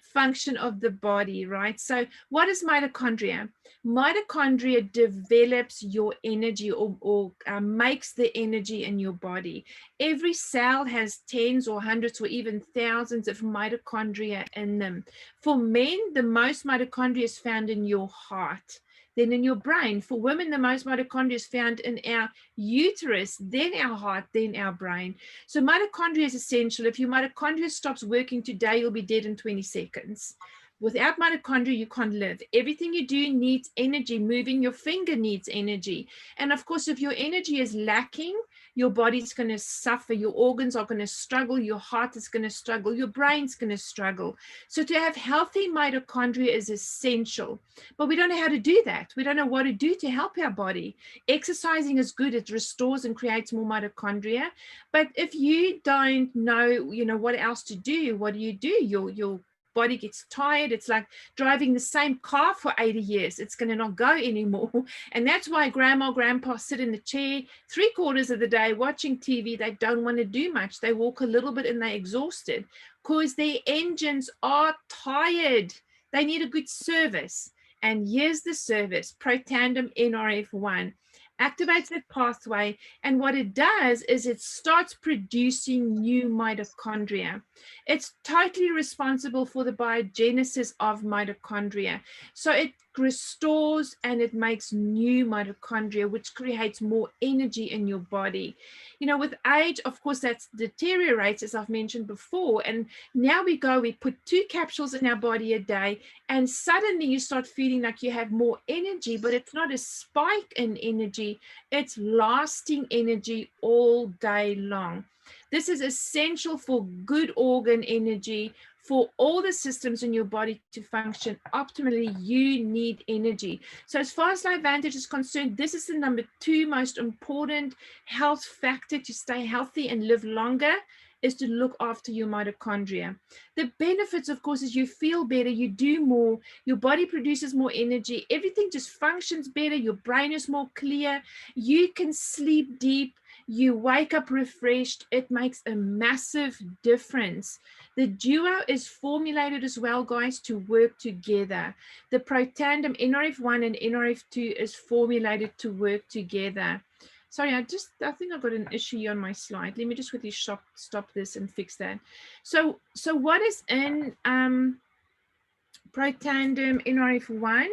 function of the body, right? So what is mitochondria? Mitochondria develops your energy or makes the energy in your body. Every cell has tens or hundreds or even thousands of mitochondria in them. For men, the most mitochondria is found in your heart, then in your brain. For women, the most mitochondria is found in our uterus, then our heart, then our brain. So mitochondria is essential. If your mitochondria stops working today, you'll be dead in 20 seconds. Without mitochondria, you can't live. Everything you do needs energy. Moving your finger needs energy. And of course, if your energy is lacking, your body's going to suffer, your organs are going to struggle, your heart is going to struggle, your brain's going to struggle. So to have healthy mitochondria is essential, but we don't know how to do that. We don't know what to do to help our body. Exercising is good. It restores and creates more mitochondria. But if you don't know, what else to do, what do? Your body gets tired. It's like driving the same car for 80 years. It's going to not go anymore. And that's why grandma, grandpa sit in the chair 3/4 of the day watching TV. They don't want to do much. They walk a little bit and they're exhausted because their engines are tired. They need a good service. And here's the service, Protandim NRF1. Activates that pathway, and what it does is it starts producing new mitochondria. It's totally responsible for the biogenesis of mitochondria. So it restores and it makes new mitochondria, which creates more energy in your body. You know, with age, of course, that deteriorates, as I've mentioned before. And now we put 2 capsules in our body a day, and suddenly you start feeling like you have more energy, but it's not a spike in energy, it's lasting energy all day long. This is essential for good organ energy, for all the systems in your body to function optimally. You need energy. So as far as Lifevantage is concerned, this is the number 2 most important health factor to stay healthy and live longer, is to look after your mitochondria. The benefits, of course, is you feel better, you do more, your body produces more energy, everything just functions better, your brain is more clear, you can sleep deep, you wake up refreshed. It makes a massive difference. The duo is formulated as well, guys, to work together. The Protandim NRF1 and NRF2 is formulated to work together. Sorry, I think I've got an issue here on my slide. Let me just quickly stop this and fix that. So what is in Protandim NRF1?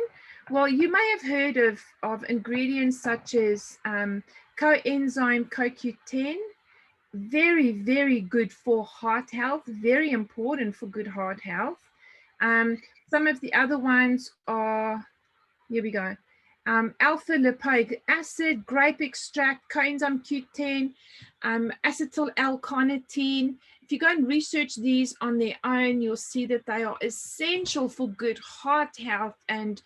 Well, you may have heard of ingredients such as coenzyme CoQ10, very, very good for heart health, very important for good heart health. Some of the other ones are, here we go, alpha lipoic acid, grape extract, coenzyme Q10, acetyl L-carnitine. If you go and research these on their own, you'll see that they are essential for good heart health and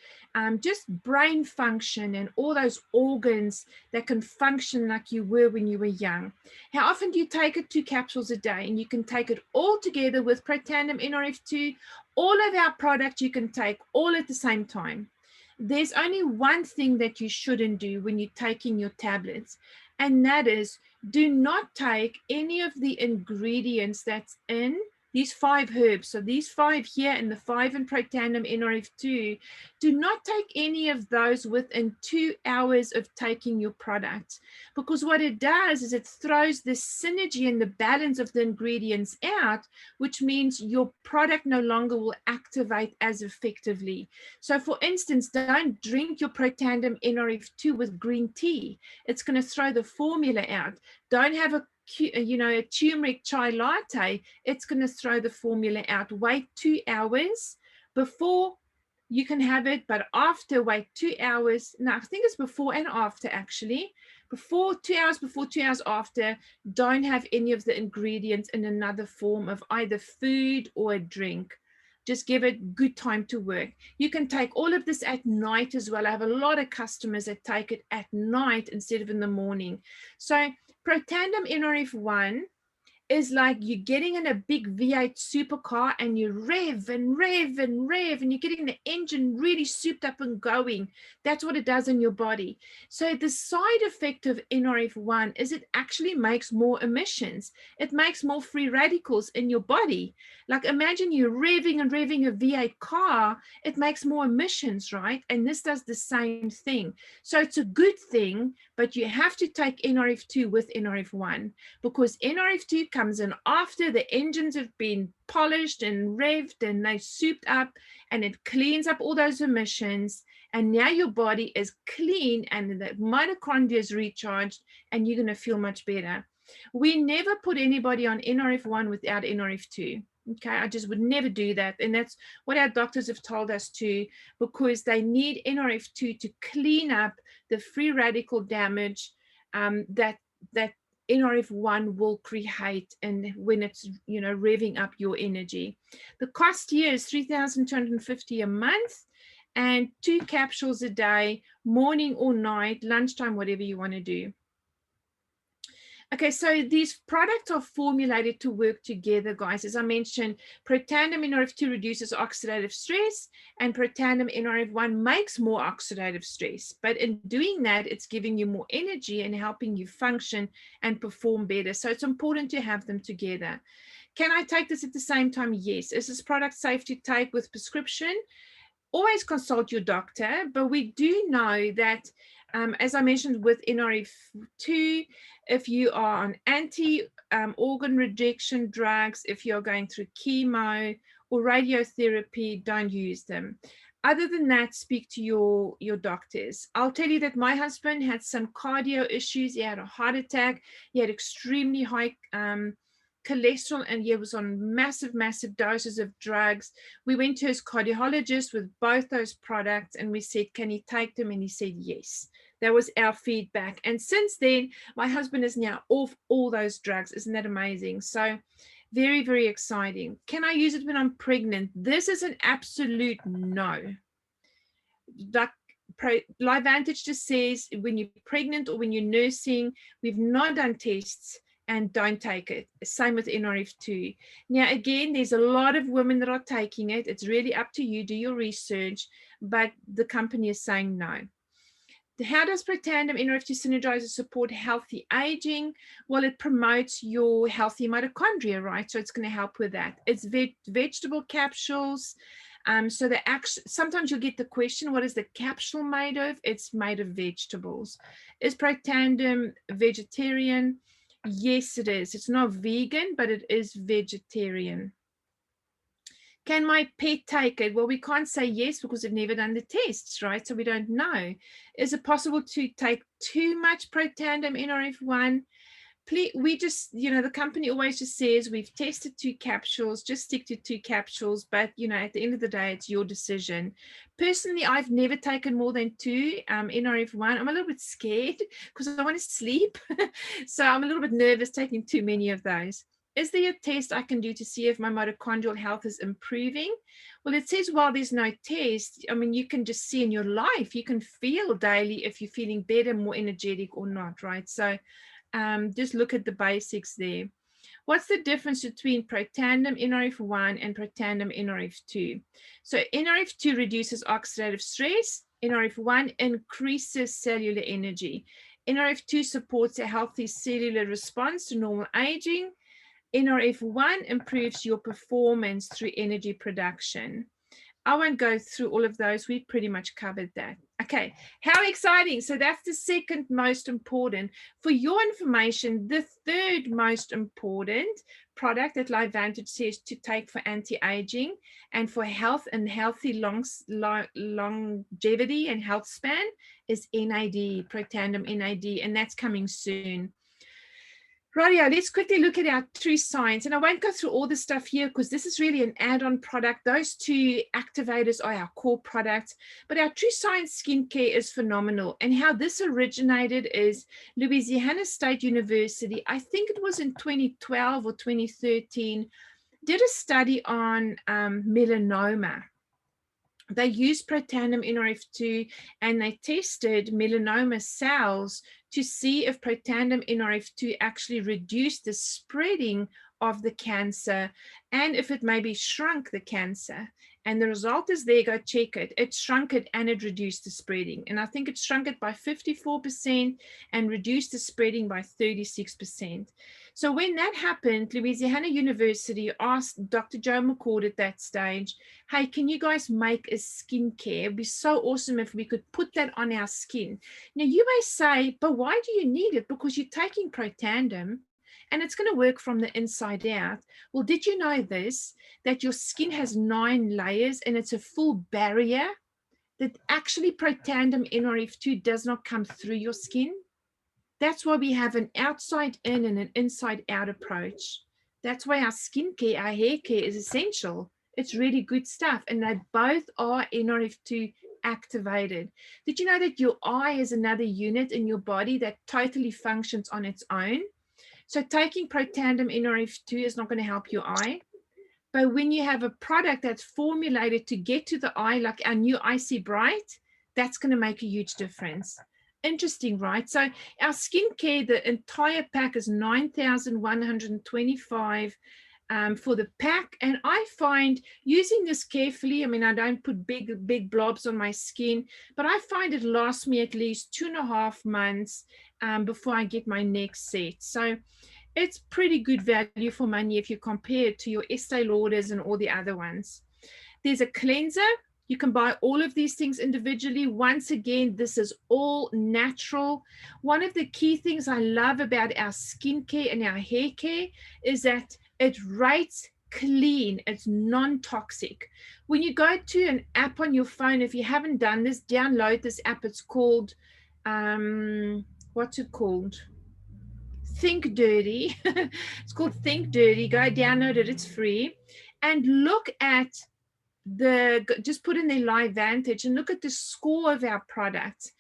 just brain function and all those organs that can function like you were when you were young. How often do you take it? 2 capsules a day, and you can take it all together with Protandim NRF2. All of our products you can take all at the same time. There's only one thing that you shouldn't do when you're taking your tablets, and that is do not take any of the ingredients that's in these 5 herbs. So these 5 here and the 5 in Protandim NRF2, do not take any of those within 2 hours of taking your product, because what it does is it throws the synergy and the balance of the ingredients out, which means your product no longer will activate as effectively. So for instance, don't drink your Protandim NRF2 with green tea. It's going to throw the formula out. Don't have a turmeric chai latte. It's going to throw the formula out. Wait 2 hours before you can have it, but after, wait 2 hours. No, I think it's before and after, actually. Before 2 hours, before 2 hours after, don't have any of the ingredients in another form of either food or a drink. Just give it good time to work. You can take all of this at night as well. I have a lot of customers that take it at night instead of in the morning. So Protandim NRF1 is like you're getting in a big V8 supercar and you rev and rev and rev and you're getting the engine really souped up and going. That's what it does in your body. So the side effect of NRF1 is it actually makes more emissions. It makes more free radicals in your body. Like imagine you're revving and revving a V8 car, it makes more emissions, right? And this does the same thing. So it's a good thing, but you have to take NRF2 with NRF1, because NRF2 comes in after the engines have been polished and revved and they souped up, and it cleans up all those emissions, and now your body is clean and the mitochondria is recharged and you're going to feel much better. We never put anybody on NRF1 without NRF2. Okay, I just would never do that, and that's what our doctors have told us to, because they need NRF2 to clean up the free radical damage that NRF1 will create, and when it's revving up your energy. The cost here is $3,250 a month, and 2 capsules a day, morning or night, lunchtime, whatever you want to do. Okay, so these products are formulated to work together, guys. As I mentioned, Protandim NRF2 reduces oxidative stress, and Protandim NRF1 makes more oxidative stress. But in doing that, it's giving you more energy and helping you function and perform better. So it's important to have them together. Can I take this at the same time? Yes. Is this product safe to take with prescription? Always consult your doctor, but we do know that as I mentioned with NRF2, if you are on anti-organ rejection drugs, if you're going through chemo or radiotherapy, don't use them. Other than that, speak to your doctors. I'll tell you that my husband had some cardio issues. He had a heart attack. He had extremely high cholesterol, and he was on massive doses of drugs. We went to his cardiologist with both those products, and we said, can he take them? And he said yes. That was our feedback. And since then, my husband is now off all those drugs. Isn't that amazing? So very exciting. Can I use it when I'm pregnant? This is an absolute no. Like Lifevantage just says when you're pregnant or when you're nursing, we've not done tests, and don't take it. Same with NRF2. Now, again, there's a lot of women that are taking it. It's really up to you. Do your research, but the company is saying no. How does Protandim NRF2 synergize support healthy aging? Well, it promotes your healthy mitochondria, right? So it's going to help with that. It's vegetable capsules. So sometimes you'll get the question, what is the capsule made of? It's made of vegetables. Is Protandim vegetarian? Yes, it is. It's not vegan, but it is vegetarian. Can my pet take it? Well, we can't say yes because we've never done the tests, right? So we don't know. Is it possible to take too much Protandim NRF1? Please, we just, the company always just says we've tested 2 capsules, just stick to 2 capsules. But, at the end of the day, it's your decision. Personally, I've never taken more than 2 NRF1. I'm a little bit scared because I want to sleep. So I'm a little bit nervous taking too many of those. Is there a test I can do to see if my mitochondrial health is improving? Well, it says while there's no test, I mean, you can just see in your life, you can feel daily if you're feeling better, more energetic or not, right? So just look at the basics there. What's the difference between Protandim NRF1 and Protandim NRF2? So NRF2 reduces oxidative stress. NRF1 increases cellular energy. NRF2 supports a healthy cellular response to normal aging. NRF1 improves your performance through energy production. I won't go through all of those. We pretty much covered that. Okay, how exciting. So that's the second most important. For your information, the third most important product that Lifevantage says to take for anti-aging and for health and healthy longevity and health span is NAD, Protandim NAD, and that's coming soon. Rightio, let's quickly look at our True Science. And I won't go through all the stuff here because this is really an add-on product. Those 2 activators are our core products. But our True Science skincare is phenomenal. And how this originated is Louisiana State University, I think it was in 2012 or 2013, did a study on melanoma. They used Protandim NRF2 and they tested melanoma cells to see if Protandim NRF2 actually reduced the spreading of the cancer and if it maybe shrunk the cancer. And the result is there, go check it. It shrunk it and it reduced the spreading. And I think it shrunk it by 54% and reduced the spreading by 36%. So when that happened, Louisiana University asked Dr. Joe McCord at that stage, hey, can you guys make a skincare? It'd be so awesome if we could put that on our skin. Now you may say, but why do you need it? Because you're taking Protandim and it's going to work from the inside out. Well, did you know this, that your skin has 9 layers and it's a full barrier, that actually Protandim NRF2 does not come through your skin? That's why we have an outside in and an inside out approach. That's why our skincare, our hair care is essential. It's really good stuff. And they both are NRF2 activated. Did you know that your eye is another unit in your body that totally functions on its own? So taking Protandim NRF2 is not going to help your eye. But when you have a product that's formulated to get to the eye, like our new Icy Bright, that's going to make a huge difference. Interesting, right? So our skincare, the entire pack is $9,125 for the pack. And I find using this carefully, I mean, I don't put big blobs on my skin, but I find it lasts me at least 2.5 months before I get my next set. So it's pretty good value for money if you compare it to your Estee Lauders and all the other ones. There's a cleanser. You can buy all of these things individually. Once again, this is all natural. One of the key things I love about our skincare and our hair care is that it rates clean, it's non-toxic. When you go to an app on your phone, if you haven't done this, download this app. It's called, what's it called? Think Dirty. It's called Think Dirty. Go download it, it's free. And look at just put in their Lifevantage and look at the score of our products.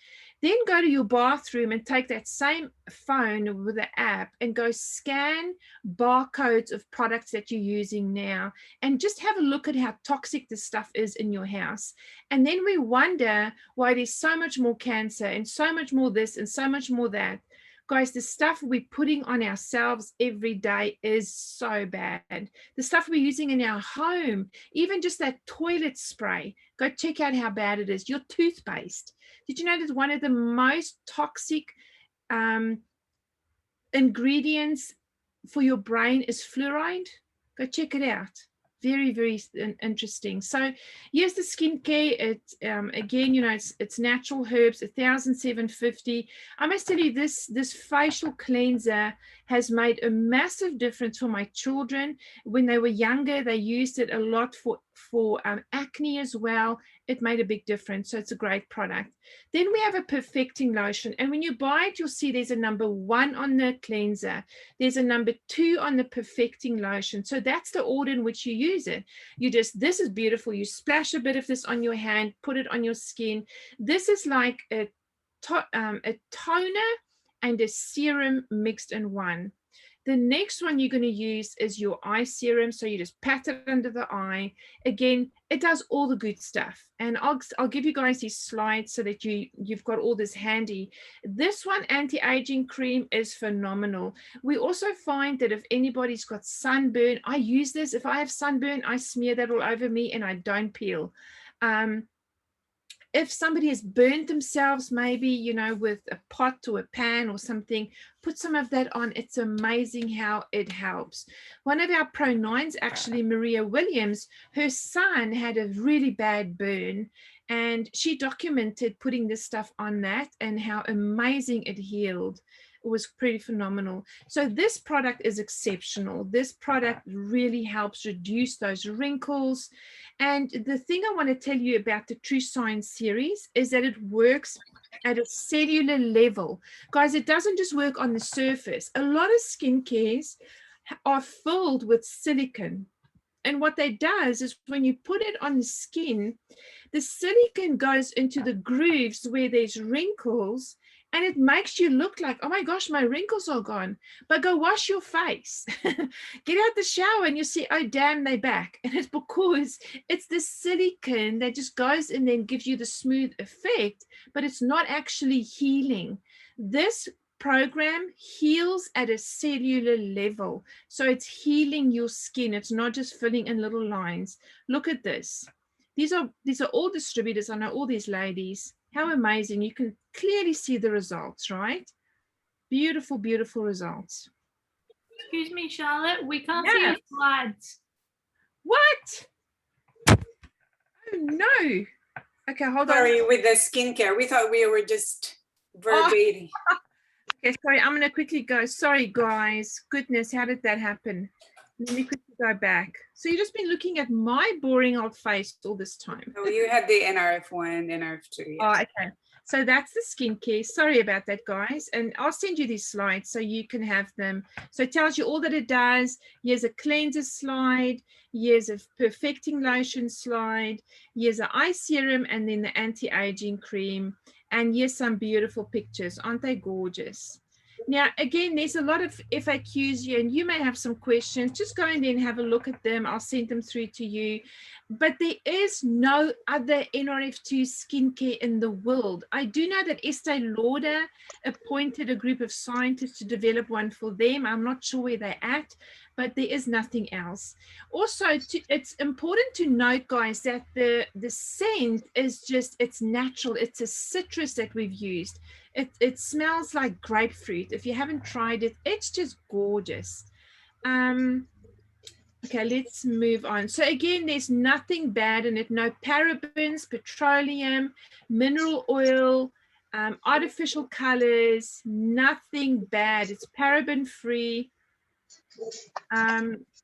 Then go to your bathroom and take that same phone with the app and go scan barcodes of products that you're using now and just have a look at how toxic this stuff is in your house. And then we wonder why there's so much more cancer and so much more this and so much more that. Guys, the stuff we're putting on ourselves every day is so bad. The stuff we're using in our home, even just that toilet spray, go check out how bad it is. Your toothpaste. Did you know that one of the most toxic ingredients for your brain is fluoride? Go check it out. Very, very interesting. So here's the skincare. It's again, you know, it's natural herbs, 1,750. I must tell you, this facial cleanser has made a massive difference for my children. When they were younger, they used it a lot for acne as well. It made a big difference. So it's a great product. Then we have a perfecting lotion. And when you buy it, you'll see there's a number 1 on the cleanser. There's a number 2 on the perfecting lotion. So that's the order in which you use it. You just, this is beautiful. You splash a bit of this on your hand, put it on your skin. This is like a toner and a serum mixed in one. The next one you're going to use is your eye serum. So you just pat it under the eye. Again, it does all the good stuff. And I'll give you guys these slides so that you've got all this handy. This one, anti-aging cream, is phenomenal. We also find that if anybody's got sunburn, I use this. If I have sunburn, I smear that all over me and I don't peel. If somebody has burnt themselves, maybe, you know, with a pot or a pan or something, put some of that on. It's amazing how it helps. One of our Pro 9s, actually, Maria Williams, her son had a really bad burn, and she documented putting this stuff on that and how amazing it healed. It was pretty phenomenal. So this product is exceptional. This product really helps reduce those wrinkles. And the thing I want to tell you about the True Science series is that it works at a cellular level. Guys, it doesn't just work on the surface. A lot of skincares are filled with silicone. And what that does is when you put it on the skin, the silicone goes into the grooves where there's wrinkles, and it makes you look like, oh my gosh, my wrinkles are gone. But go wash your face. Get out the shower and you see, oh damn, they're back. And it's because it's the silicone that just goes in there and gives you the smooth effect, but it's not actually healing. This program heals at a cellular level. So it's healing your skin. It's not just filling in little lines. Look at this. These are all distributors. I know all these ladies. How amazing. You can clearly see the results, right? Beautiful, beautiful results. Excuse me, Charlotte. We can't see your slides. What? Oh, no. Okay, hold on. Sorry, with the skincare. We thought we were just verbatim. Oh. Okay, sorry. I'm going to quickly go. Sorry, guys. Goodness, how did that happen? Let me quickly go back. So you've just been looking at my boring old face all this time. Oh, you had the NRF1, NRF2. Yes. Oh, okay. So that's the skincare. Sorry about that, guys. And I'll send you these slides so you can have them. So it tells you all that it does. Here's a cleanser slide. Here's a perfecting lotion slide. Here's an eye serum and then the anti-aging cream. And here's some beautiful pictures. Aren't they gorgeous? Now, again, there's a lot of FAQs here, and you may have some questions. Just go in there and have a look at them. I'll send them through to you. But there is no other NRF2 skincare in the world. I do know that Estee Lauder appointed a group of scientists to develop one for them. I'm not sure where they're at, but there is nothing else. Also, it's important to note, guys, that the scent is just, it's natural. It's a citrus that we've used. It smells like grapefruit. If you haven't tried it, it's just gorgeous. Okay, let's move on. So again, there's nothing bad in it. No parabens, petroleum, mineral oil, artificial colors, nothing bad. It's paraben free.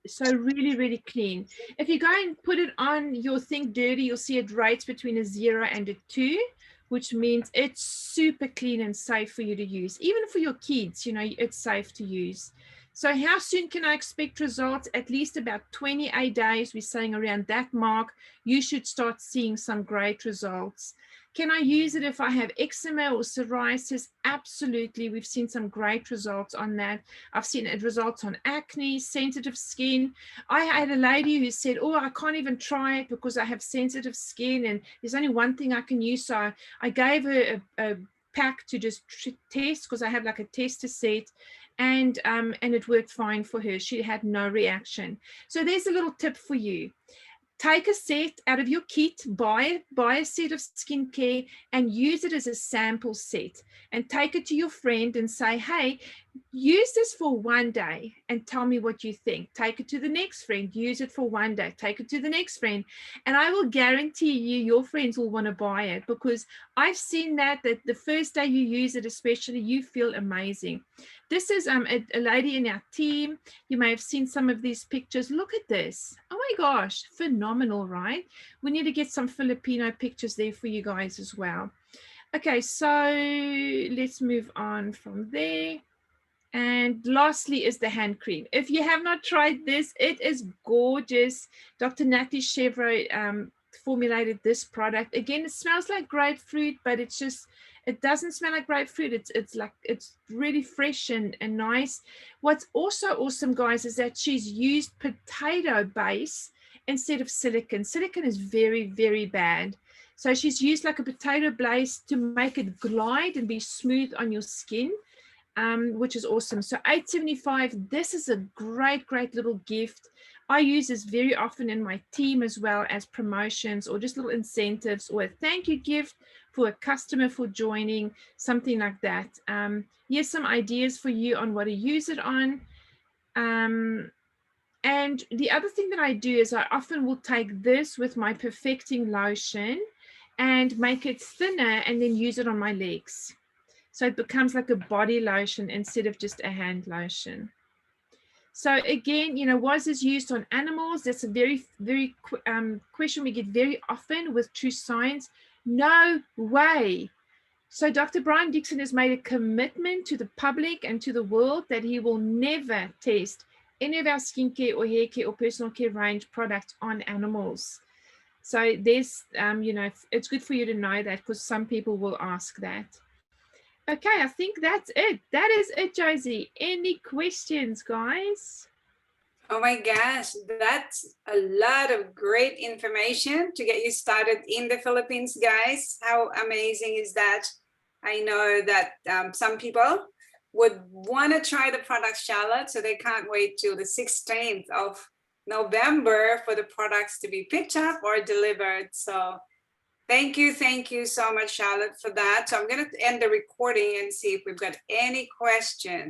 So really, really clean. If you go and put it on your Think Dirty, you'll see it rates between a 0 and a 2, which means it's super clean and safe for you to use. Even for your kids, you know, it's safe to use. So how soon can I expect results? At least about 28 days. We're saying around that mark, you should start seeing some great results. Can I use it if I have eczema or psoriasis? Absolutely. We've seen some great results on that. I've seen it results on acne, sensitive skin. I had a lady who said, oh, I can't even try it because I have sensitive skin and there's only one thing I can use. So I gave her a pack to just test because I have like a tester set, and it worked fine for her. She had no reaction. So there's a little tip for you. Take a set out of your kit, buy a set of skincare and use it as a sample set, and take it to your friend and say, hey, use this for one day and tell me what you think. Take it to the next friend, use it for one day, take it to the next friend. And I will guarantee you, your friends will want to buy it, because I've seen that the first day you use it, especially, you feel amazing. This is a lady in our team. You may have seen some of these pictures. Look at this. Oh my gosh, phenomenal, right? We need to get some Filipino pictures there for you guys as well. Okay, so let's move on from there. And lastly is the hand cream. If you have not tried this, it is gorgeous. Dr. Natalie Chevrolet formulated this product. Again, it smells like grapefruit, but it's just, it doesn't smell like grapefruit. It's really fresh and nice. What's also awesome, guys, is that she's used potato base instead of silicone. Silicone is very, very bad. So she's used like a potato base to make it glide and be smooth on your skin. Which is awesome. So $8.75. This is a great little gift. I use this very often in my team, as well as promotions or just little incentives or a thank you gift for a customer for joining, something like that. Here's some ideas for you on what to use it on. And the other thing that I do is I often will take this with my perfecting lotion and make it thinner and then use it on my legs. So it becomes like a body lotion instead of just a hand lotion. So again, you know, was this used on animals? That's a very question we get very often with True Science. No way. So Dr. Brian Dixon has made a commitment to the public and to the world that he will never test any of our skincare or hair care or personal care range products on animals. So there's, you know, it's good for you to know that, because some people will ask that. Okay, I think that's it. That is it, Josie. Any questions, guys? Oh my gosh, that's a lot of great information to get you started in the Philippines, guys. How amazing is that? I know that some people would want to try the product, Charlotte, so they can't wait till the 16th of November for the products to be picked up or delivered. So thank you so much, Charlotte, for that. So I'm going to end the recording and see if we've got any questions.